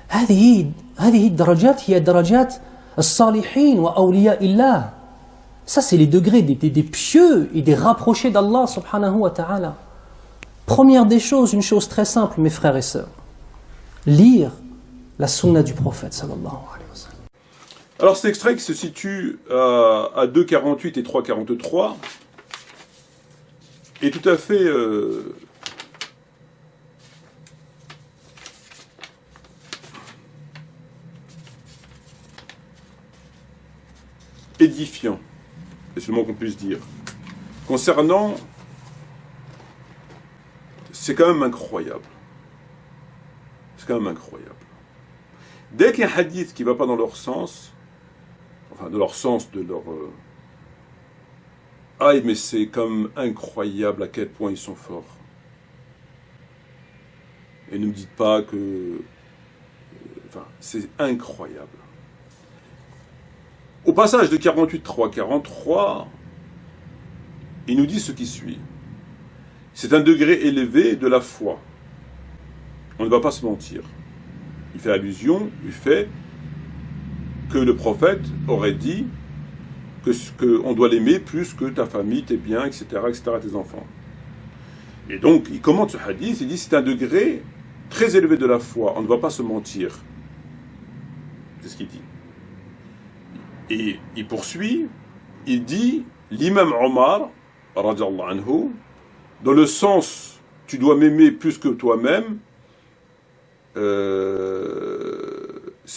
هذه الدرجات هي درجات الصالحين وأولياء الله. Ça c'est les degrés des pieux et des rapprochés d'Allah subhanahu wa ta'ala. Première des choses, une chose très simple, mes frères et sœurs. Lire la sunna du prophète, sallallahu alayhi wa sallam. Alors cet extrait qui se situe à 2,48 et 3,43 est tout à fait édifiant, c'est le mot qu'on puisse dire, concernant... C'est quand même incroyable. C'est quand même incroyable. Dès qu'il y a un hadith qui ne va pas dans leur sens, enfin, de leur sens, de leur... Aïe, mais c'est quand même incroyable à quel point ils sont forts. Et ne me dites pas que... Enfin, c'est incroyable. Au passage de 48.3, 43, il nous dit ce qui suit. C'est un degré élevé de la foi. On ne va pas se mentir. Il fait allusion du fait que le prophète aurait dit qu'on doit l'aimer plus que ta famille, tes biens, etc., tes enfants. Et donc, il commente ce hadith, il dit c'est un degré très élevé de la foi. On ne va pas se mentir. C'est ce qu'il dit. Et il poursuit, il dit l'imam Omar, radiyallahu anhu, dans le sens, tu dois m'aimer plus que toi-même, c'est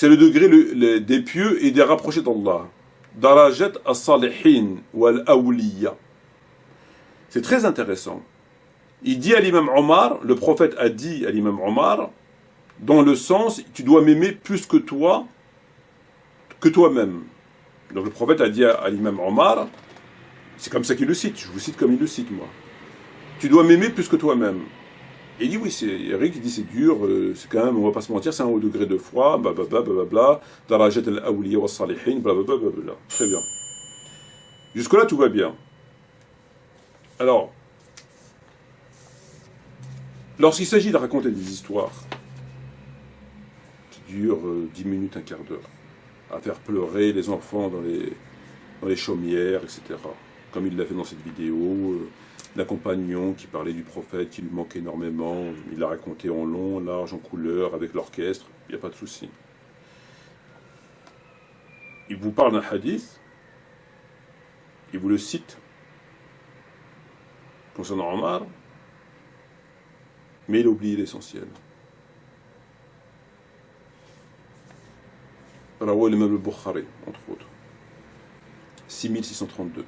le degré des pieux et des rapprochés d'Allah. Darajat as-salihin wal-awliya. C'est très intéressant. Il dit à l'imam Omar, le prophète a dit à l'imam Omar, dans le sens, tu dois m'aimer plus que toi, que toi-même. Donc le prophète a dit à l'imam Omar, c'est comme ça qu'il le cite, je vous cite comme il le cite moi. Tu dois m'aimer plus que toi-même. Et il dit oui, c'est Eric, il dit c'est dur, c'est quand même, on va pas se mentir, c'est un haut degré de foi, blablabla, darajat al-awliya wa salihin, blablabla. Très bien. Jusque-là, tout va bien. Alors, lorsqu'il s'agit de raconter des histoires qui durent 10 minutes, un quart d'heure, à faire pleurer les enfants dans les chaumières, etc., comme il l'a fait dans cette vidéo, d'un compagnon qui parlait du prophète, qui lui manquait énormément, il l'a raconté en long, large, en couleur, avec l'orchestre, il n'y a pas de souci. Il vous parle d'un hadith, il vous le cite, concernant Omar, mais il oublie l'essentiel. Rawa l'imam al-Bukhari, entre autres. 6632.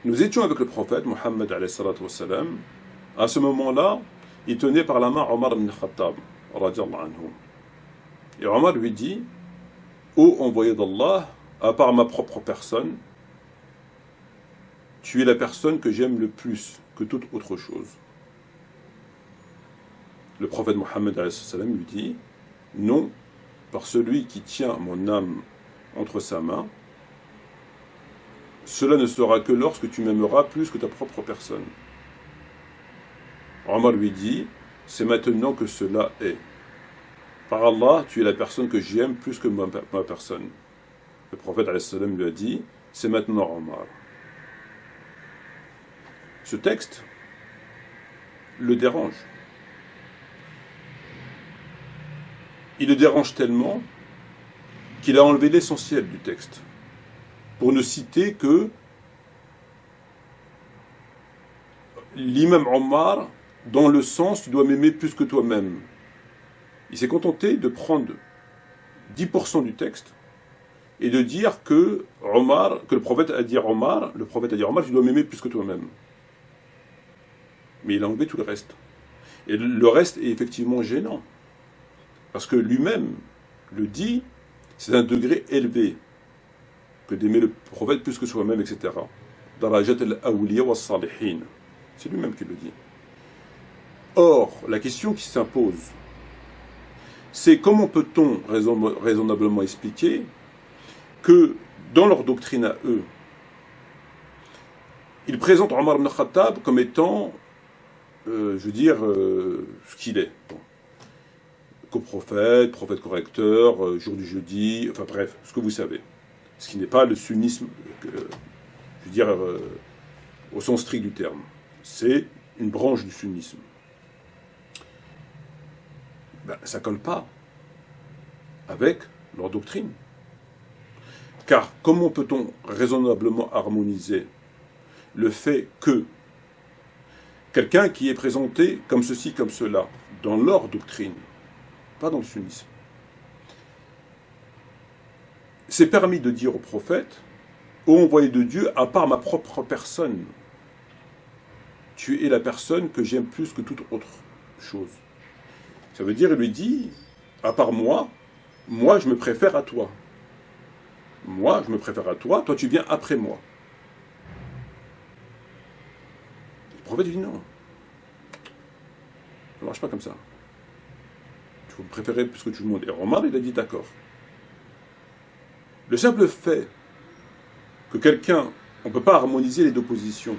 Nous étions avec le prophète Mohammed alayhi salatu wassalam. À ce moment-là, il tenait par la main Omar ibn Khattab, radiallahu anhu. Et Omar lui dit, ô envoyé d'Allah, à part ma propre personne, tu es la personne que j'aime le plus que toute autre chose. Le prophète Mohammed alayhi salam lui dit, non, par celui qui tient mon âme entre sa main, cela ne sera que lorsque tu m'aimeras plus que ta propre personne. Omar lui dit, c'est maintenant que cela est. Par Allah, tu es la personne que j'aime plus que ma personne. Le prophète alayhi salam lui a dit, c'est maintenant Omar. Ce texte le dérange. Il le dérange tellement qu'il a enlevé l'essentiel du texte, pour ne citer que l'imam Omar, dans le sens tu dois m'aimer plus que toi-même. Il s'est contenté de prendre 10% du texte et de dire que le prophète a dit à Omar, tu dois m'aimer plus que toi-même. Mais il a enlevé tout le reste. Et le reste est effectivement gênant. Parce que lui-même le dit, c'est un degré élevé que d'aimer le prophète plus que soi-même, etc. Darajat al-awliya wa salihin. C'est lui-même qui le dit. Or, la question qui s'impose, c'est comment peut-on raisonnablement expliquer que dans leur doctrine à eux, ils présentent Omar ibn Khattab comme étant, ce qu'il est. Bon. Coprophète, prophète correcteur, jour du jeudi, enfin bref, ce que vous savez. Ce qui n'est pas le sunnisme, au sens strict du terme. C'est une branche du sunnisme. Ça ne colle pas avec leur doctrine. Car comment peut-on raisonnablement harmoniser le fait que quelqu'un qui est présenté comme ceci, comme cela, dans leur doctrine, pas dans le sunnisme, c'est permis de dire au prophète, ô envoyé de Dieu, à part ma propre personne, tu es la personne que j'aime plus que toute autre chose. Ça veut dire, il lui dit, à part moi je me préfère à toi. Moi, je me préfère à toi, toi tu viens après moi. Le prophète dit non. Ça ne marche pas comme ça. Tu faut me préférer plus que tout le monde. Et Omar, il a dit d'accord. Le simple fait que quelqu'un, on ne peut pas harmoniser les deux positions.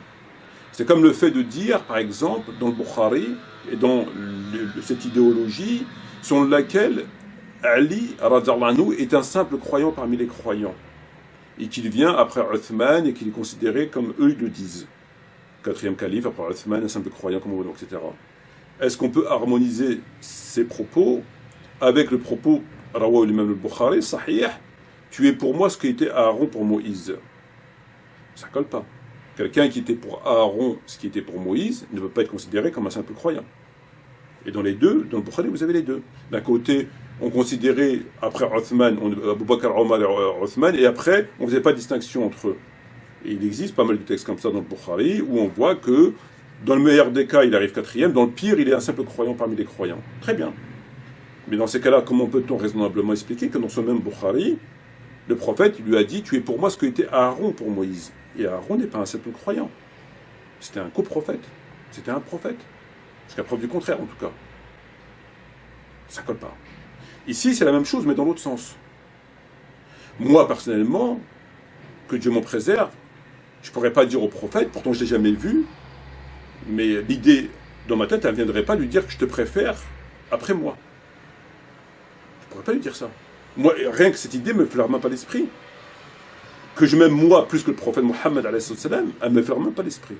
C'est comme le fait de dire, par exemple, dans le Bukhari et dans cette idéologie, selon laquelle Ali, radhiyallahu anhu, est un simple croyant parmi les croyants. Et qu'il vient après Uthman et qu'il est considéré comme eux le disent. 4e calife, après Uthman, un simple croyant, comme on veut, etc. Est-ce qu'on peut harmoniser ces propos avec le propos Rawa l'imam al-Bukhari, Sahih, tu es pour moi ce qu'était Aaron pour Moïse. Ça ne colle pas. Quelqu'un qui était pour Aaron ce qui était pour Moïse ne peut pas être considéré comme un simple croyant. Et dans les deux, dans le Bukhari, vous avez les deux. D'un côté, on considérait, après Uthman, Abu Bakr, Omar et Uthman, et après, on ne faisait pas de distinction entre eux. Et il existe pas mal de textes comme ça dans le Bukhari, où on voit que, dans le meilleur des cas, il arrive 4e, dans le pire, il est un simple croyant parmi les croyants. Très bien. Mais dans ces cas-là, comment peut-on raisonnablement expliquer que dans ce même Bukhari, le prophète lui a dit « Tu es pour moi ce que était Aaron pour Moïse ». Et Aaron n'est pas un simple croyant. C'était un coprophète. C'était un prophète. Jusqu'à preuve du contraire, en tout cas. Ça ne colle pas. Ici, c'est la même chose, mais dans l'autre sens. Moi, personnellement, que Dieu m'en préserve, je ne pourrais pas dire au prophète, pourtant je ne l'ai jamais vu, mais l'idée dans ma tête, elle ne viendrait pas lui dire que je te préfère après moi. Je ne pourrais pas lui dire ça. Moi, rien que cette idée ne me flaire même pas l'esprit. Que je m'aime moi plus que le prophète Mohammed, elle ne me flaire même pas l'esprit.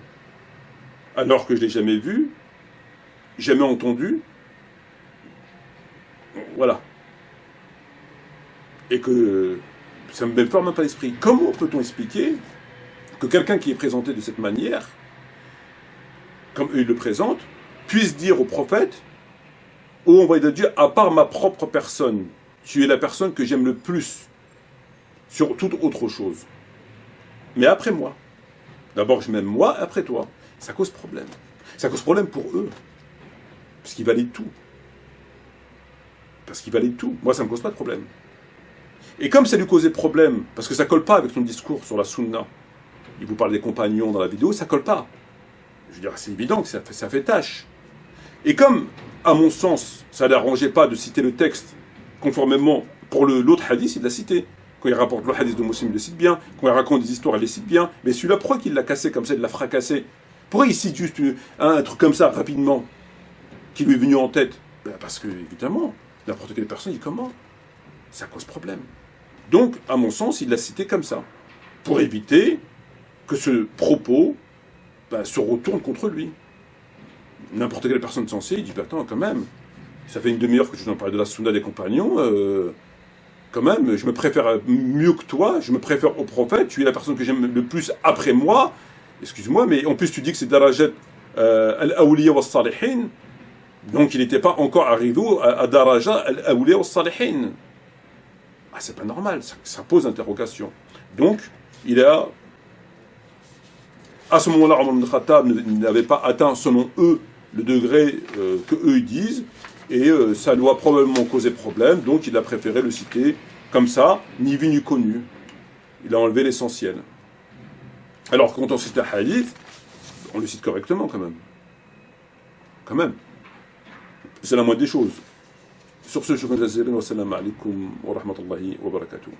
Alors que je ne l'ai jamais vu, jamais entendu, voilà. Et que ça ne me flaire même pas l'esprit. Comment peut-on expliquer que quelqu'un qui est présenté de cette manière, comme eux ils le présentent, puisse dire au prophète, ô envoyé de Dieu, à part ma propre personne, tu es la personne que j'aime le plus sur toute autre chose. Mais après moi. D'abord, je m'aime moi, après toi. Ça cause problème. Ça cause problème pour eux. Parce qu'ils valident tout. Parce qu'ils valident tout. Moi, ça ne me cause pas de problème. Et comme ça lui causait problème, parce que ça ne colle pas avec son discours sur la sunna, il vous parle des compagnons dans la vidéo, ça ne colle pas. Je veux dire, c'est évident que ça fait tâche. Et comme, à mon sens, ça ne l'arrangeait pas de citer le texte conformément pour l'autre hadith, il l'a cité. Quand il rapporte le hadith de Muslim, il le cite bien. Quand il raconte des histoires, il les cite bien. Mais celui-là, pourquoi qu'il l'a cassé comme ça, il l'a fracassé? Pourquoi il cite juste un truc comme ça, rapidement, qui lui est venu en tête? Ben parce que, évidemment, n'importe quelle personne dit comment? Ça cause problème. Donc, à mon sens, il l'a cité comme ça. Pour éviter que ce propos se retourne contre lui. N'importe quelle personne sensée, il dit, attends, quand même, ça fait une demi-heure que je vous en parle de la sunna des compagnons, quand même, je me préfère mieux que toi, je me préfère au prophète, tu es la personne que j'aime le plus après moi, excuse-moi, mais en plus tu dis que c'est Darajat al-Awliya wa Salihin, donc il n'était pas encore arrivé à Daraja al-Awliya wa Salihin. Ah, c'est pas normal, ça pose interrogation. Donc, il a, à ce moment-là, Omar ibn Khattab n'avait pas atteint, selon eux, le degré que eux disent, et ça lui a probablement causé problème, donc il a préféré le citer comme ça, ni vu ni connu. Il a enlevé l'essentiel. Alors quand on cite un hadith, on le cite correctement quand même. Quand même. C'est la moindre des choses. Sur ce, je vous remercie. Wassalamu alaikum wa rahmatullahi wa barakatuh.